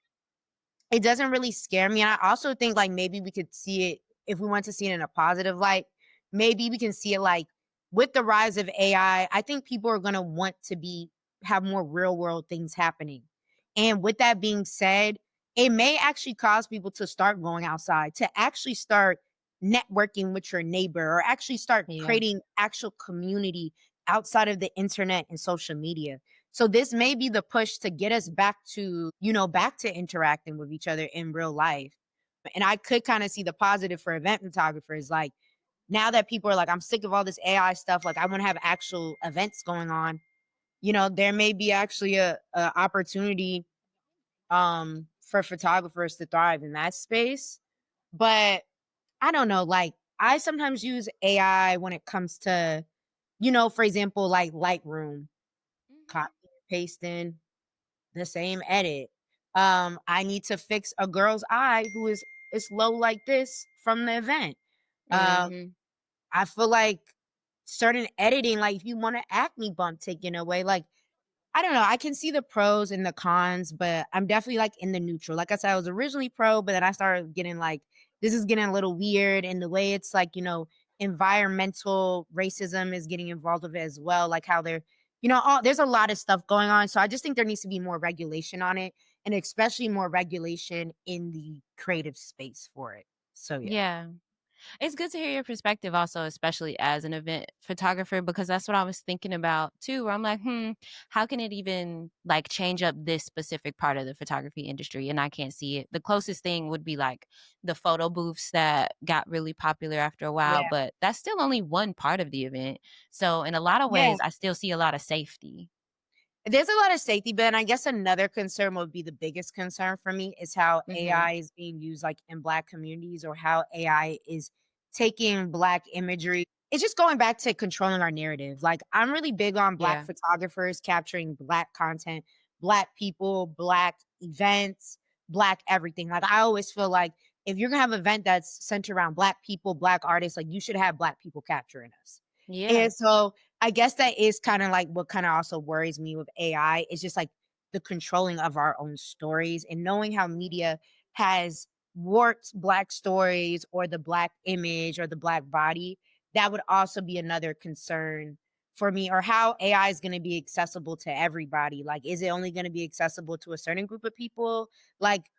Speaker 2: it doesn't really scare me, and I also think, like, maybe we could see it if we want to see it in a positive light, maybe we can see it, like, with the rise of AI, I think people are gonna want to be have more real world things happening, and with that being said, it may actually cause people to start going outside, to actually start networking with your neighbor, or actually start
Speaker 1: Yeah.
Speaker 2: creating actual community outside of the internet and social media. So this may be the push to get us back to, back to interacting with each other in real life. And I could kind of see the positive for event photographers. Like now that people are like, I'm sick of all this AI stuff. Like I want to have actual events going on. There may be actually a opportunity for photographers to thrive in that space. But I don't know, like I sometimes use AI when it comes to, for example, like Lightroom,
Speaker 1: Mhm.
Speaker 2: copy and paste in the same edit. I need to fix a girl's eye who is low like this from the event. Um,
Speaker 1: Mhm.
Speaker 2: I feel like certain editing, like if you want an acne bump taken away, like I don't know. I can see the pros and the cons, but I'm definitely like in the neutral. Like I said, I was originally pro, but then I started getting like, this is getting a little weird. And the way it's like, environmental racism is getting involved with it as well. Like how they're, there's a lot of stuff going on. So I just think there needs to be more regulation on it and especially more regulation in the creative space for it. So yeah.
Speaker 1: Yeah. It's good to hear your perspective also, especially as an event photographer, because that's what I was thinking about too, where I'm like, how can it even like change up this specific part of the photography industry? And I can't see it. The closest thing would be like the photo booths that got really popular after a while,
Speaker 2: Yeah.
Speaker 1: but that's still only one part of the event. So in a lot of
Speaker 2: Yeah.
Speaker 1: ways, I still see a lot of safety.
Speaker 2: There's a lot of safety, but and I guess another concern would be the biggest concern for me is how
Speaker 1: Hmm.
Speaker 2: AI is being used like in Black communities or how AI is taking Black imagery. It's just going back to controlling our narrative. Like I'm really big on Black
Speaker 1: Yeah.
Speaker 2: photographers capturing Black content, Black people, Black events, Black everything. Like I always feel like if you're gonna have an event that's centered around Black people, Black artists, like you should have Black people capturing us.
Speaker 1: Yeah.
Speaker 2: And so I guess that is kinda like what kinda also worries me with AI. It's just like the controlling of our own stories and knowing how media has warped Black stories or the Black image or the Black body. That would also be another concern for me, or how AI is gonna be accessible to everybody. Like, is it only gonna be accessible to a certain group of people? Like,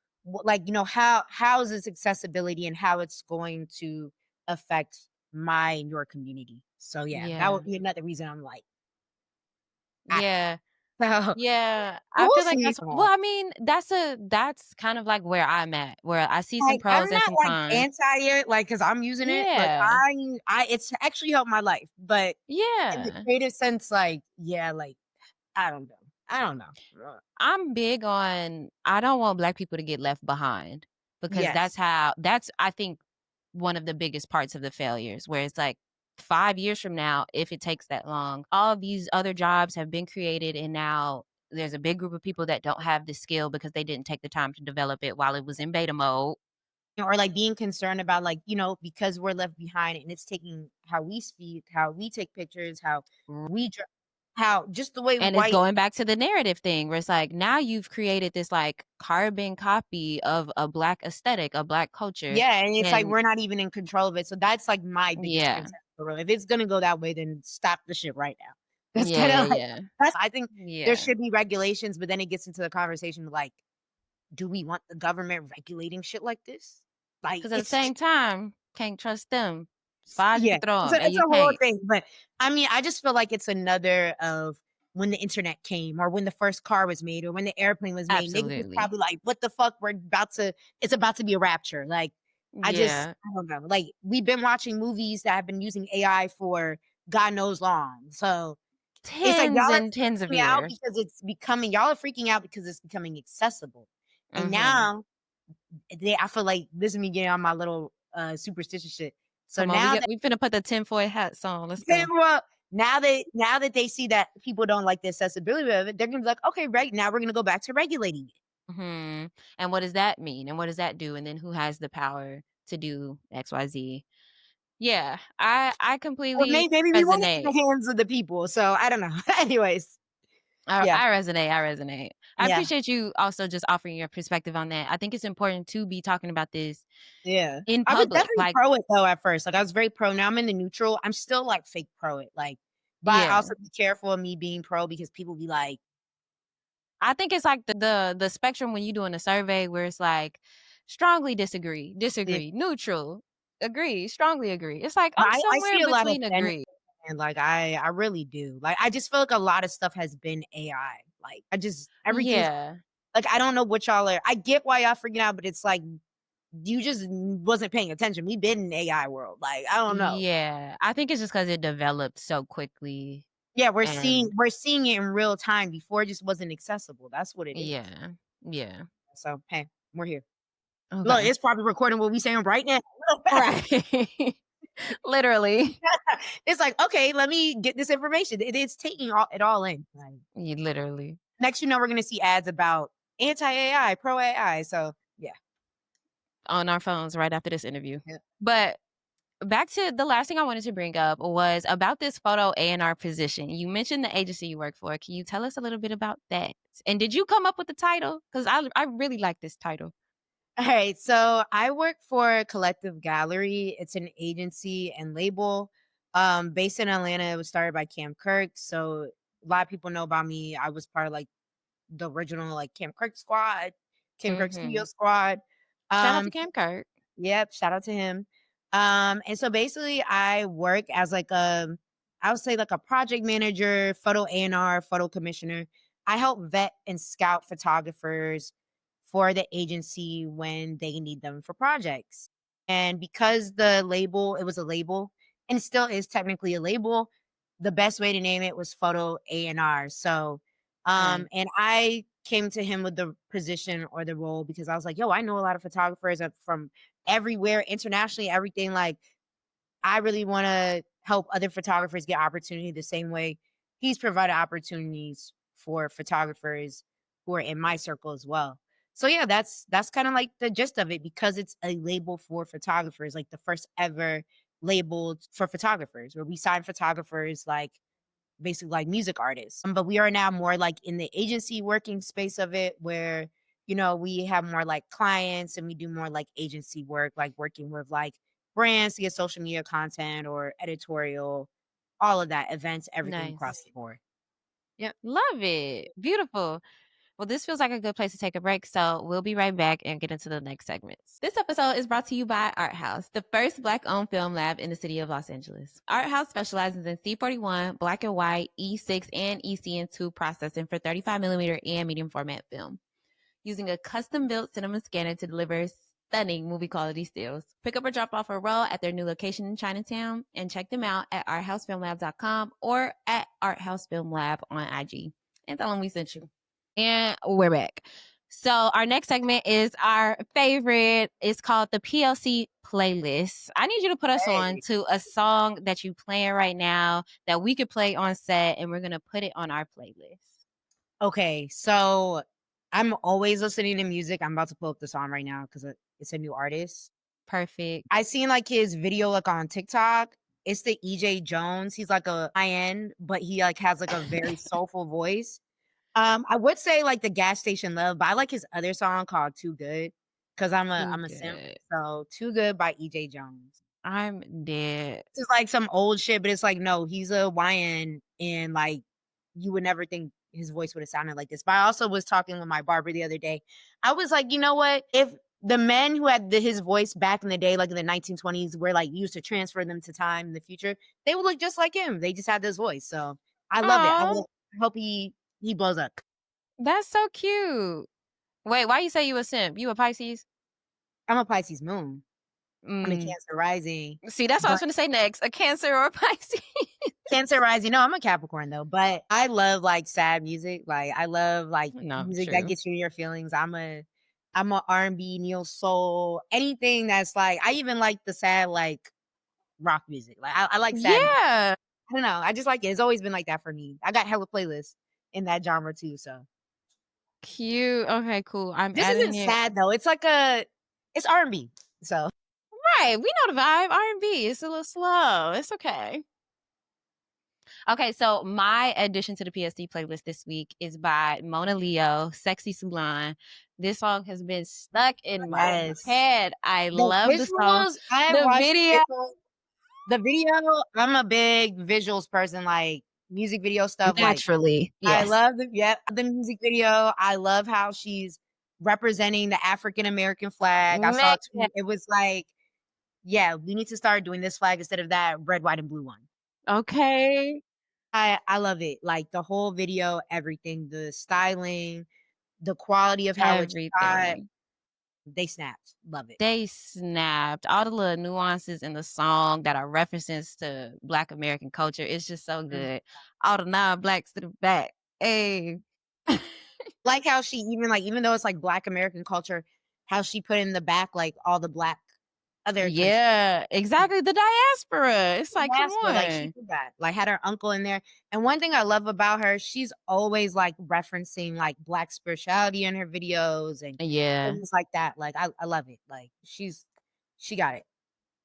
Speaker 2: how is this accessibility and how it's going to affect my and your community. So yeah, that
Speaker 1: Yeah.
Speaker 2: would be another reason I'm like, I don't
Speaker 1: Yeah.
Speaker 2: know.
Speaker 1: Yeah,
Speaker 2: So
Speaker 1: I
Speaker 2: we'll
Speaker 1: feel like
Speaker 2: see.
Speaker 1: that's well, I mean, that's kind of like where I'm at, where I see some
Speaker 2: Like, I'm
Speaker 1: pros and
Speaker 2: not
Speaker 1: some
Speaker 2: like
Speaker 1: cons.
Speaker 2: anti it, like, because I'm using it. Like,
Speaker 1: Yeah.
Speaker 2: I it's actually helped my life, but in the
Speaker 1: Yeah.
Speaker 2: creative sense, like, yeah, like, I don't know. I don't know.
Speaker 1: I'm big on I don't want Black people to get left behind because
Speaker 2: Yes.
Speaker 1: that's I think one of the biggest parts of the failures where it's like 5 years from now, if it takes that long, all of these other jobs have been created and now there's a big group of people that don't have the skill because they didn't take the time to develop it while it was in beta mode.
Speaker 2: Or like being concerned about like, because we're left behind and it's taking how we speak, how we take pictures, how we draw. how just the way
Speaker 1: And it's
Speaker 2: white
Speaker 1: going back to the narrative thing where it's like, now you've created this, like, carbon copy of a Black aesthetic, a Black culture,
Speaker 2: yeah, and it's like
Speaker 1: and
Speaker 2: we're not even in control of it. So that's like my biggest
Speaker 1: yeah.
Speaker 2: concern for real. If it's gonna go that way, then stop the shit right now. That's
Speaker 1: Yeah,
Speaker 2: kind
Speaker 1: yeah,
Speaker 2: of like
Speaker 1: yeah.
Speaker 2: I think there
Speaker 1: Yeah.
Speaker 2: should be regulations, but then it gets into the conversation like, do we want the government regulating shit like this? Like
Speaker 1: 'Cause at the
Speaker 2: it's
Speaker 1: same time, can't trust them. Spies you
Speaker 2: yeah,
Speaker 1: could throw 'em, and
Speaker 2: it's
Speaker 1: you
Speaker 2: a whole
Speaker 1: can't.
Speaker 2: thing. But I mean, I just feel like it's another of when the internet came, or when the first car was made, or when the airplane was made. Niggas was
Speaker 1: Absolutely.
Speaker 2: probably like, "What the fuck? It's about to be a rapture." Like,
Speaker 1: Yeah.
Speaker 2: I don't know. Like, we've been watching movies that have been using AI for God knows long. So it's like
Speaker 1: Tens and tens of
Speaker 2: freaking out
Speaker 1: years.
Speaker 2: because it's becoming. Y'all are freaking out because it's becoming accessible, and
Speaker 1: Mhm.
Speaker 2: now I feel like this is me getting on my little superstitious shit. So
Speaker 1: Come on,
Speaker 2: now
Speaker 1: we finna put the tinfoil hats on, let's
Speaker 2: okay,
Speaker 1: go.
Speaker 2: well, now that they see that people don't like the accessibility of it, they're gonna be like, "Okay, right, now we're gonna go back to regulating it."
Speaker 1: Mhm. And what does that mean? And what does that do? And then who has the power to do XYZ? Yeah, I
Speaker 2: Or
Speaker 1: completely
Speaker 2: maybe we want it in
Speaker 1: resonate.
Speaker 2: the hands of the people, so I don't know. Anyways, yeah,
Speaker 1: I resonate, I resonate. I
Speaker 2: yeah,
Speaker 1: appreciate you also just offering your perspective on that. I think it's important to be talking about this
Speaker 2: yeah.
Speaker 1: in
Speaker 2: I was
Speaker 1: public,
Speaker 2: definitely
Speaker 1: like
Speaker 2: pro it though at first. Like, I was very pro. Now I'm in the neutral. I'm still, like, fake pro it, like, but I
Speaker 1: yeah.
Speaker 2: also be careful of me being pro because people be like
Speaker 1: I think it's like the spectrum when you're doing a survey where it's like, strongly disagree,
Speaker 2: yeah.
Speaker 1: disagree, neutral, agree, strongly agree. It's like,
Speaker 2: But
Speaker 1: I'm
Speaker 2: I
Speaker 1: somewhere
Speaker 2: see
Speaker 1: in
Speaker 2: a lot of
Speaker 1: between
Speaker 2: benefit,
Speaker 1: agree.
Speaker 2: and, like, I really do. Like, I just feel like a lot of stuff has been AI. Like, everything's
Speaker 1: Yeah.
Speaker 2: like, I don't know what y'all are I get why y'all freaking out, but it's like, you just wasn't paying attention. We been in AI world. Like, I don't know.
Speaker 1: Yeah. I think it's just because it developed so quickly
Speaker 2: Yeah,
Speaker 1: and
Speaker 2: we're seeing it in real time. Before it just wasn't accessible. That's what it is.
Speaker 1: yeah. Yeah.
Speaker 2: So, hey, we're here. Look,
Speaker 1: Okay.
Speaker 2: it's probably recording what we saying right now.
Speaker 1: Right. Literally.
Speaker 2: It's like, okay, let me get this information. It's taking it all in. Like,
Speaker 1: Literally.
Speaker 2: next, we're gonna see ads about anti AI, pro AI. So, yeah.
Speaker 1: On our phones right after this interview.
Speaker 2: Yeah.
Speaker 1: But back to the last thing I wanted to bring up was about this photo A&R position. You mentioned the agency you work for. Can you tell us a little bit about that? And did you come up with the title? Because I really like this title.
Speaker 2: All right, so I work for Collective Gallery. It's an agency and label based in Atlanta. It was started by Cam Kirk. So a lot of people know about me. I was part of like the original like Cam Kirk squad, Cam Kirk studio
Speaker 1: Mhm.
Speaker 2: squad.
Speaker 1: Shout out to
Speaker 2: Um,
Speaker 1: Cam Kirk.
Speaker 2: Yep, shout out to him. And so basically I work as like I would say like a project manager, photo A&R, photo commissioner. I help vet and scout photographers for the agency when they need them for projects. And because it was a label and still is technically a label, the best way to name it was photo A&R. So
Speaker 1: Nice.
Speaker 2: and I came to him with the position or the role because I was like, yo, I know a lot of photographers from everywhere, internationally, everything. Like, I really want to help other photographers get opportunity the same way he's provided opportunities for photographers who are in my circle as well. So yeah, that's kind of like the gist of it because it's a label for photographers, like the first ever labeled for photographers where we sign photographers like basically like music artists. But we are now more like in the agency working space of it where, we have more like clients and we do more like agency work, like working with like brands to get social media content or editorial, all of that, events, everything across
Speaker 1: Nice.
Speaker 2: the board. Yep.
Speaker 1: Love it. Beautiful. Well, this feels like a good place to take a break, so we'll be right back and get into the next segments. This episode is brought to you by Art House, the first Black-owned film lab in the city of Los Angeles. Art House specializes in C41, black and white, E6, and ECN2 processing for 35mm and medium format film, using a custom-built cinema scanner to deliver stunning movie quality stills. Pick up or drop off a roll at their new location in Chinatown and check them out at arthousefilmlab.com or at arthousefilmlab on IG. And tell them we sent you. And we're back. So our next segment is our favorite. It's called the PLC playlist. I need you to put us on
Speaker 2: Hey.
Speaker 1: to a song that you playing right now that we could play on set, and we're gonna put it on our playlist.
Speaker 2: Okay, so I'm always listening to music. I'm about to pull up the song right now because it's a new artist.
Speaker 1: Perfect.
Speaker 2: I seen like his video like on TikTok. It's the EJ Jones. He's like a high-end, but he, like, has, like, a very soulful voice. I would say, like, the Gas Station Love, but I like his other song called Too Good because 'cause
Speaker 1: Too
Speaker 2: I'm a simp.
Speaker 1: good.
Speaker 2: So, Too Good by EJ Jones.
Speaker 1: I'm dead.
Speaker 2: It's like some old shit, but it's like, no, he's a YN and, like, you would never think his voice would have sounded like this. But I also was talking with my barber the other day. I was like, "You know what? If the men who had his voice back in the day, like in the 1920s, were like used to transfer them to time in the future, they would look just like him. They just had this voice." So I love it.
Speaker 1: Oh,
Speaker 2: I hope he blows up.
Speaker 1: that's so cute. Wait, why you say you a simp? You a Pisces?
Speaker 2: I'm a Pisces moon. I'm a
Speaker 1: Mm.
Speaker 2: Cancer rising,
Speaker 1: See, that's what I was
Speaker 2: but
Speaker 1: gonna say next. A Cancer or a Pisces?
Speaker 2: Cancer rising. No, I'm a Capricorn though, but I love like sad music. Like I love like
Speaker 1: No,
Speaker 2: music that
Speaker 1: true.
Speaker 2: gets you in your feelings. I'm a R&B, neo soul, anything that's like I even like the sad like rock music. Like I like sad music.
Speaker 1: Yeah.
Speaker 2: I don't know. I just like it. It's always been like that for me. I got hella playlists in that genre too. So
Speaker 1: Cute. Okay, cool. I'm
Speaker 2: this isn't
Speaker 1: adding it.
Speaker 2: sad though. It's R&B. So
Speaker 1: Right. We know the vibe. R&B. It's a little slow. It's okay. Okay, so my addition to the PSD playlist this week is by Monaleo, Sexy Soulaan. This song has been stuck in my
Speaker 2: yes.
Speaker 1: head. I
Speaker 2: The
Speaker 1: love the song.
Speaker 2: visuals, I
Speaker 1: The
Speaker 2: watched
Speaker 1: video,
Speaker 2: the video, I'm a big visuals person, like, music video stuff, like,
Speaker 1: naturally.
Speaker 2: I
Speaker 1: Yes.
Speaker 2: love the music video, I love how she's representing the African American flag. I saw
Speaker 1: Man.
Speaker 2: a tweet, it was like, "Yeah, we need to start doing this flag instead of that red, white, and blue one."
Speaker 1: Okay.
Speaker 2: I love it, like, the whole video, everything, the styling, the quality of how it's shot,
Speaker 1: Everything.
Speaker 2: they snapped. Love it.
Speaker 1: They snapped. All the little nuances in the song that are references to Black American culture. It's just so
Speaker 2: Mm.
Speaker 1: good. All the non-blacks to the back. Hey.
Speaker 2: Like how she even like even though it's like Black American culture, how she put in the back like all the black other countries.
Speaker 1: Yeah, exactly. The diaspora. It's like, come
Speaker 2: Diaspora, like she
Speaker 1: on.
Speaker 2: did that. Like had her uncle in there. And one thing I love about her, she's always like referencing like black spirituality in her videos and
Speaker 1: Yeah,
Speaker 2: things like that. Like I love it. Like she got it.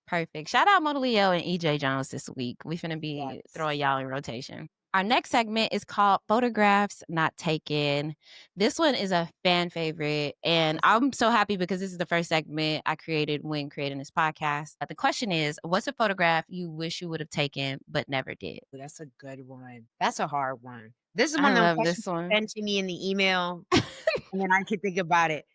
Speaker 1: perfect. Shout out Mona Leo and EJ Jones this week. We finna be throwing
Speaker 2: Yes.
Speaker 1: y'all in rotation. Our next segment is called Photographs Not Taken. This one is a fan favorite, and I'm so happy because this is the first segment I created when creating this podcast. The question is, what's a photograph you wish you would have taken but never did?
Speaker 2: That's a good one. That's a hard one. This is
Speaker 1: I
Speaker 2: one of them
Speaker 1: love
Speaker 2: questions
Speaker 1: this
Speaker 2: you
Speaker 1: one.
Speaker 2: send to me in the email and then I could think about it.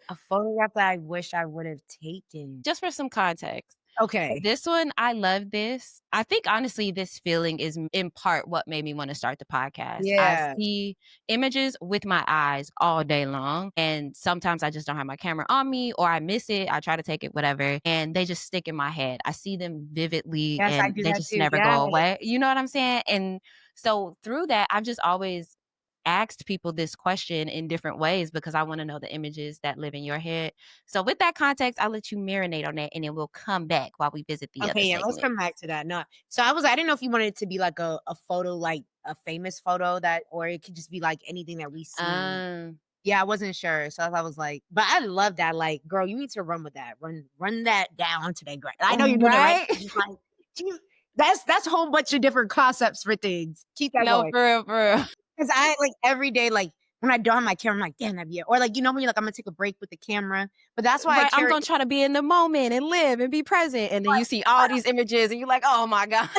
Speaker 2: A photograph that I wish I would have taken.
Speaker 1: Just for some context.
Speaker 2: Okay.
Speaker 1: This one, I love this. I think honestly, this feeling is in part what made me want to start the podcast. I
Speaker 2: Yeah.
Speaker 1: see images with my eyes all day long. And sometimes I just don't have my camera on me or I miss it. I try to take it, whatever. And they just stick in my head. I see them vividly
Speaker 2: Yes, I
Speaker 1: and
Speaker 2: do
Speaker 1: they
Speaker 2: that
Speaker 1: just
Speaker 2: too.
Speaker 1: never
Speaker 2: Yeah.
Speaker 1: go away. You know what I'm saying? And so through that, I've just always asked people this question in different ways because I want to know the images that live in your head. So with that context, I'll let you marinate on that and then we'll come back while we visit the other
Speaker 2: Okay, yeah, let's
Speaker 1: segment.
Speaker 2: come back to that. No. So I didn't know if you wanted it to be like a photo, like a famous photo that or it could just be like anything that we see.
Speaker 1: Um,
Speaker 2: Yeah, I wasn't sure. So I was like, but I love that. Like, girl, you need to run with that. Run that down today, girl. I know you're doing it right
Speaker 1: right?
Speaker 2: now. Just like you- that's a whole bunch of different concepts for things. Keep that
Speaker 1: No,
Speaker 2: going.
Speaker 1: for real, for real.
Speaker 2: 'Cause I like every day, like when I don't have my camera, I'm like, damn, that'd be it. Or like, you know, when you're like, I'm gonna take a break with the camera. But that's why I
Speaker 1: Right, I'm
Speaker 2: carry
Speaker 1: gonna try to be in the moment and live and be present, and then you see all these images and you're like, "Oh my god."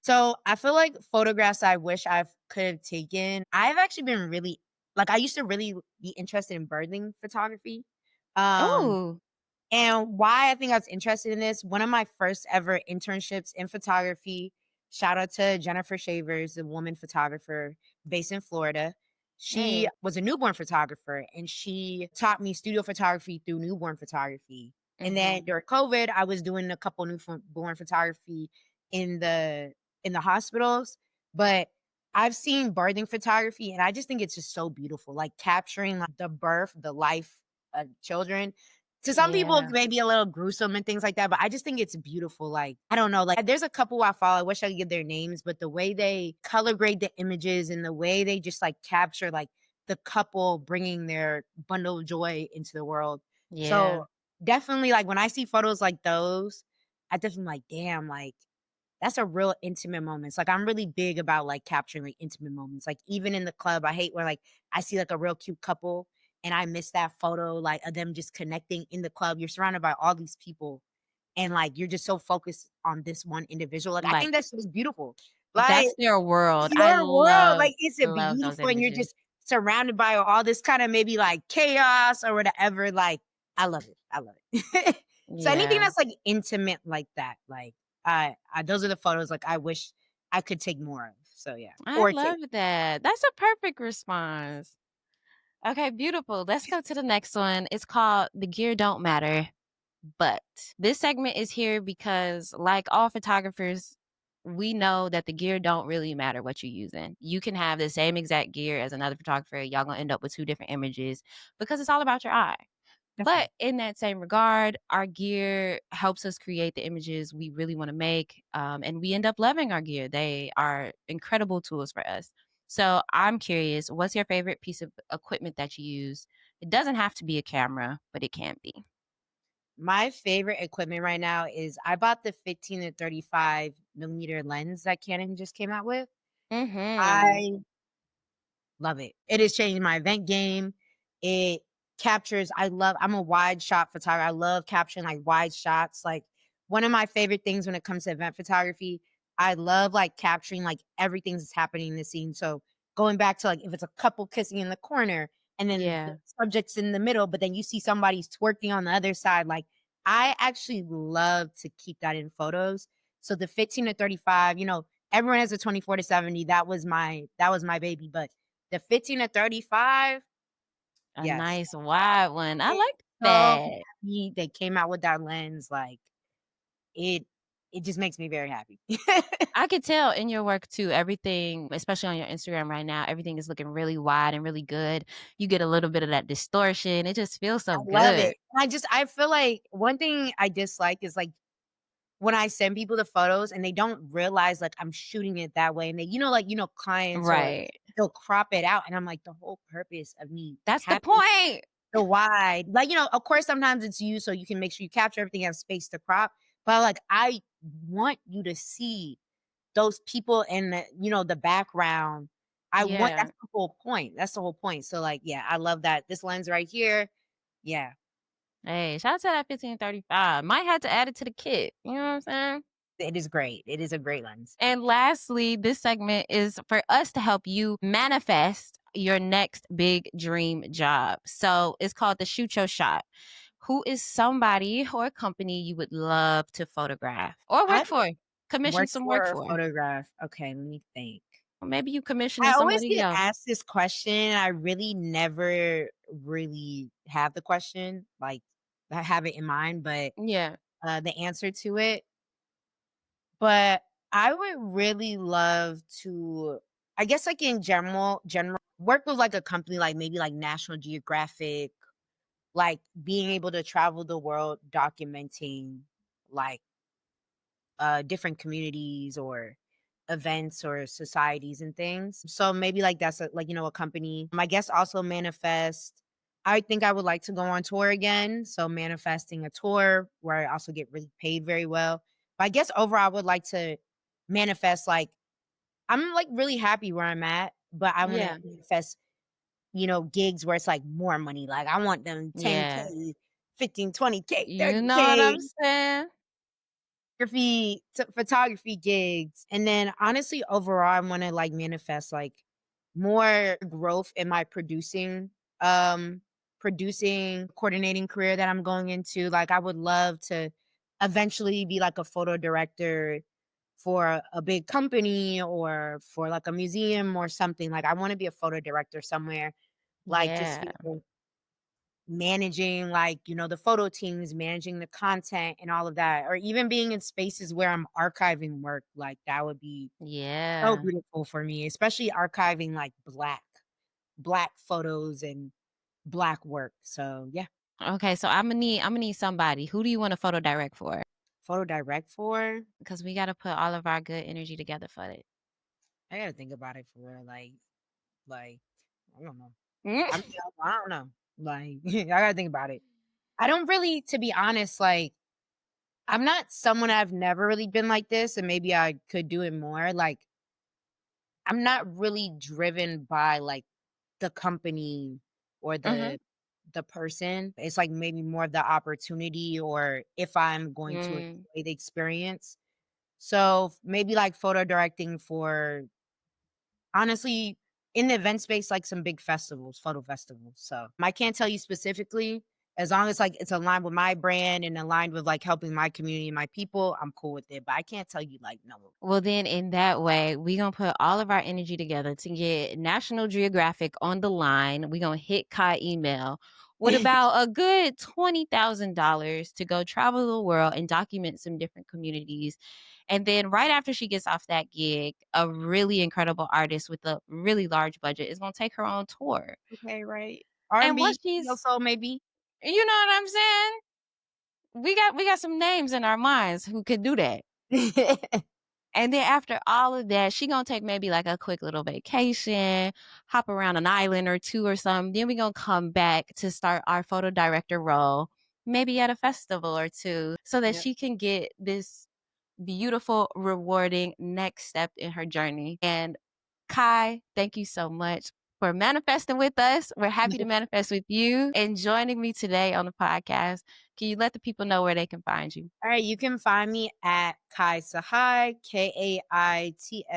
Speaker 2: So I feel like photographs I wish I could have taken. I've actually been really like I used to really be interested in birding photography. Um
Speaker 1: Oh,
Speaker 2: and why I think I was interested in this, one of my first ever internships in photography, shout out to Jennifer Shavers, a woman photographer based in Florida. She
Speaker 1: hey.
Speaker 2: was a newborn photographer and she taught me studio photography through newborn photography. And then
Speaker 1: Mhm.
Speaker 2: during COVID, I was doing a couple newborn photography in the hospitals. But I've seen birthing photography and I just think it's just so beautiful, like capturing like the birth, the life of children to some people, it
Speaker 1: Yeah,
Speaker 2: may be a little gruesome and things like that, but I just think it's beautiful. Like, I don't know, like there's a couple I follow. I wish I could give their names, but the way they color grade the images and the way they just like capture like the couple bringing their bundle of joy into the world.
Speaker 1: yeah.
Speaker 2: So definitely like when I see photos like those, I definitely like, damn, like that's a real intimate moments. Like I'm really big about like capturing like intimate moments. Like even in the club, I hate where like I see like a real cute couple and I miss that photo like of them just connecting in the club. You're surrounded by all these people and like you're just so focused on this one individual. Like I
Speaker 1: Like,
Speaker 2: think that's just beautiful. Like
Speaker 1: that's their world. I
Speaker 2: your world,
Speaker 1: love
Speaker 2: like it's a
Speaker 1: love those
Speaker 2: beautiful and you're
Speaker 1: images.
Speaker 2: just surrounded by all this kind of maybe like chaos or whatever. Like I love it. I love it. So anything
Speaker 1: Yeah.
Speaker 2: that's like intimate like that, like I those are the photos like I wish I could take more of. So yeah.
Speaker 1: I
Speaker 2: Or take.
Speaker 1: love that. That's a perfect response. Okay, beautiful. Let's go to the next one. It's called The Gear Don't Matter. But this segment is here because, like all photographers, we know that the gear don't really matter what you're using. You can have the same exact gear as another photographer. Y'all gonna end up with two different images because it's all about your eye. But
Speaker 2: Definitely.
Speaker 1: in that same regard, our gear helps us create the images we really want to make. And we end up loving our gear. They are incredible tools for us. So I'm curious, what's your favorite piece of equipment that you use? It doesn't have to be a camera, but it can be.
Speaker 2: My favorite equipment right now is I bought the 15 to 35 millimeter lens that Canon just came out with.
Speaker 1: Mm-hmm.
Speaker 2: I love it. It has changed my event game. It captures I'm a wide shot photographer. I love capturing like wide shots. Like one of my favorite things when it comes to event photography, I love like capturing like everything that's happening in the scene. So going back to like if it's a couple kissing in the corner and then the
Speaker 1: Yeah.
Speaker 2: subject's in the middle, but then you see somebody's twerking on the other side. Like I actually love to keep that in photos. So the 15 to 35, everyone has a 24 to 70. That was my baby. But the 15 to 35,
Speaker 1: A
Speaker 2: yes.
Speaker 1: nice wide one. I
Speaker 2: I'm
Speaker 1: like
Speaker 2: so
Speaker 1: that.
Speaker 2: happy they came out with that lens, like, it it just makes me very happy.
Speaker 1: I could tell in your work too. Everything, especially on your Instagram right now, everything is looking really wide and really good. You get a little bit of that distortion. It just feels so
Speaker 2: I love
Speaker 1: good.
Speaker 2: it. I feel like one thing I dislike is, like, when I send people the photos and they don't realize, like, I'm shooting it that way, and they clients or
Speaker 1: Right.
Speaker 2: they'll crop it out, and I'm like, the whole purpose of me
Speaker 1: That's the
Speaker 2: having
Speaker 1: point.
Speaker 2: the wide like, of course, sometimes it's you, so you can make sure you capture everything, you have space to crop, but, like, I want you to see those people in the background.
Speaker 1: Yeah.
Speaker 2: That's the whole point. That's the whole point. So, like, yeah, I love that. This lens right here, yeah,
Speaker 1: Hey, shout out to that 1535. Might have to add it to the kit. You know what I'm saying?
Speaker 2: it is great. It is a great lens.
Speaker 1: And lastly, this segment is for us to help you manifest your next big dream job. So it's called the Shoot Your Shot. Who is somebody or a company you would love to photograph or
Speaker 2: I
Speaker 1: work for? Commission
Speaker 2: work
Speaker 1: some work
Speaker 2: for a
Speaker 1: for.
Speaker 2: photograph. Okay, let me think.
Speaker 1: Or maybe you commissioning
Speaker 2: I always
Speaker 1: somebody
Speaker 2: get
Speaker 1: else.
Speaker 2: asked this question. I really never really have the question, like, I have it in mind, but,
Speaker 1: Yeah.
Speaker 2: the answer to it. But I would really love to, I guess, like, in general, work with, like, a company, like, maybe, like, National Geographic, like, being able to travel the world documenting, like, different communities or events or societies and things. So maybe, like, that's a company. I guess also manifest I think I would like to go on tour again, so manifesting a tour where I also get really paid very well. But I guess overall, I would like to manifest, like I'm, like, really happy where I'm at, but I wanna
Speaker 1: Yeah.
Speaker 2: manifest, gigs where it's, like, more money, like, I want them
Speaker 1: Yeah.
Speaker 2: 10K, 15, 20K,
Speaker 1: You know what
Speaker 2: 30K
Speaker 1: I'm saying?
Speaker 2: photography gigs, and then honestly, overall, I wanna, like, manifest, like, more growth in my producing, coordinating career that I'm going into. Like, I would love to eventually be, like, a photo director for a big company or for, like, a museum or something. Like, I wanna be a photo director somewhere, like, just,
Speaker 1: Yeah.
Speaker 2: managing, like, the photo teams, managing the content and all of that, or even being in spaces where I'm archiving work, like, that would be so
Speaker 1: Yeah.
Speaker 2: beautiful for me, especially archiving, like, black photos and black work. So, yeah,
Speaker 1: Okay, so I'm gonna need somebody. Who do you want to photo direct for?
Speaker 2: photo direct for
Speaker 1: Because we gotta put all of our good energy together for it.
Speaker 2: I gotta think about it for real, like, I don't know.
Speaker 1: Mm.
Speaker 2: I mean, I don't know. Like, I gotta think about it. I don't really, to be honest, like, I'm not someone I've never really been like this, and maybe I could do it more. Like, I'm not really driven by like the company or
Speaker 1: Mhm.
Speaker 2: the person. It's like maybe more of the opportunity or if I'm going to
Speaker 1: Mm.
Speaker 2: enjoy the experience. So maybe like photo directing for honestly in the event space, like some big festivals, photo festivals. So I can't tell you specifically. As long as like it's aligned with my brand and aligned with like helping my community and my people, I'm cool with it. But I can't tell you like no.
Speaker 1: Well, then in that way, we gonna put all of our energy together to get National Geographic on the line. We gonna hit Kai email with about a good $20,000 to go travel the world and document some different communities. And then right after she gets off that gig, a really incredible artist with a really large budget is gonna take her on tour.
Speaker 2: Okay, right.
Speaker 1: And
Speaker 2: R&B,
Speaker 1: once she's,
Speaker 2: also maybe.
Speaker 1: you know what I'm saying? We got some names in our minds who could do that. And then after all of that, she gonna take maybe like a quick little vacation, hop around an island or 2 or something. Then we gonna come back to start our photo director role, maybe at a festival or 2, so that
Speaker 2: Yep.
Speaker 1: she can get this beautiful, rewarding next step in her journey. And Kai, thank you so much for manifesting with us. We're happy to manifest with you and joining me today on the podcast. Can you let the people know where they can find you?
Speaker 2: All right, you can find me at Kai Tsehay,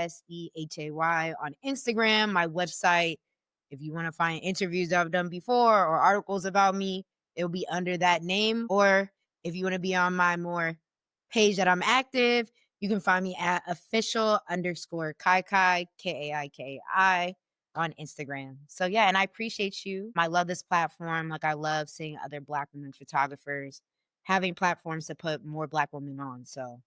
Speaker 2: Kaitsehay on Instagram, my website. If you want to find interviews that I've done before or articles about me, it'll be under that name. Or if you want to be on my more page that I'm active, you can find me at official underscore Kai Kai, Kaikai on Instagram. So yeah, and I appreciate you. I love this platform. Like I love seeing other Black women photographers having platforms to put more Black women on. So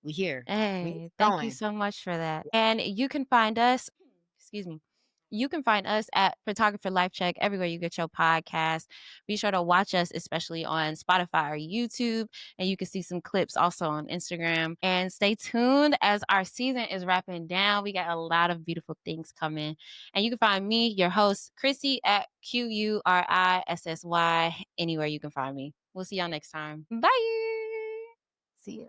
Speaker 2: we here. We
Speaker 1: Hey, thank you
Speaker 2: going.
Speaker 1: so much for that. And you can find us, excuse me, you can find us at Photographer Life Check everywhere you get your podcast. Be sure to watch us, especially on Spotify or YouTube. And you can see some clips also on Instagram. And stay tuned as our season is wrapping down. We got a lot of beautiful things coming. And you can find me, your host, Qurissy, at Qurissy, anywhere you can find me. We'll see y'all next time. Bye.
Speaker 2: See ya.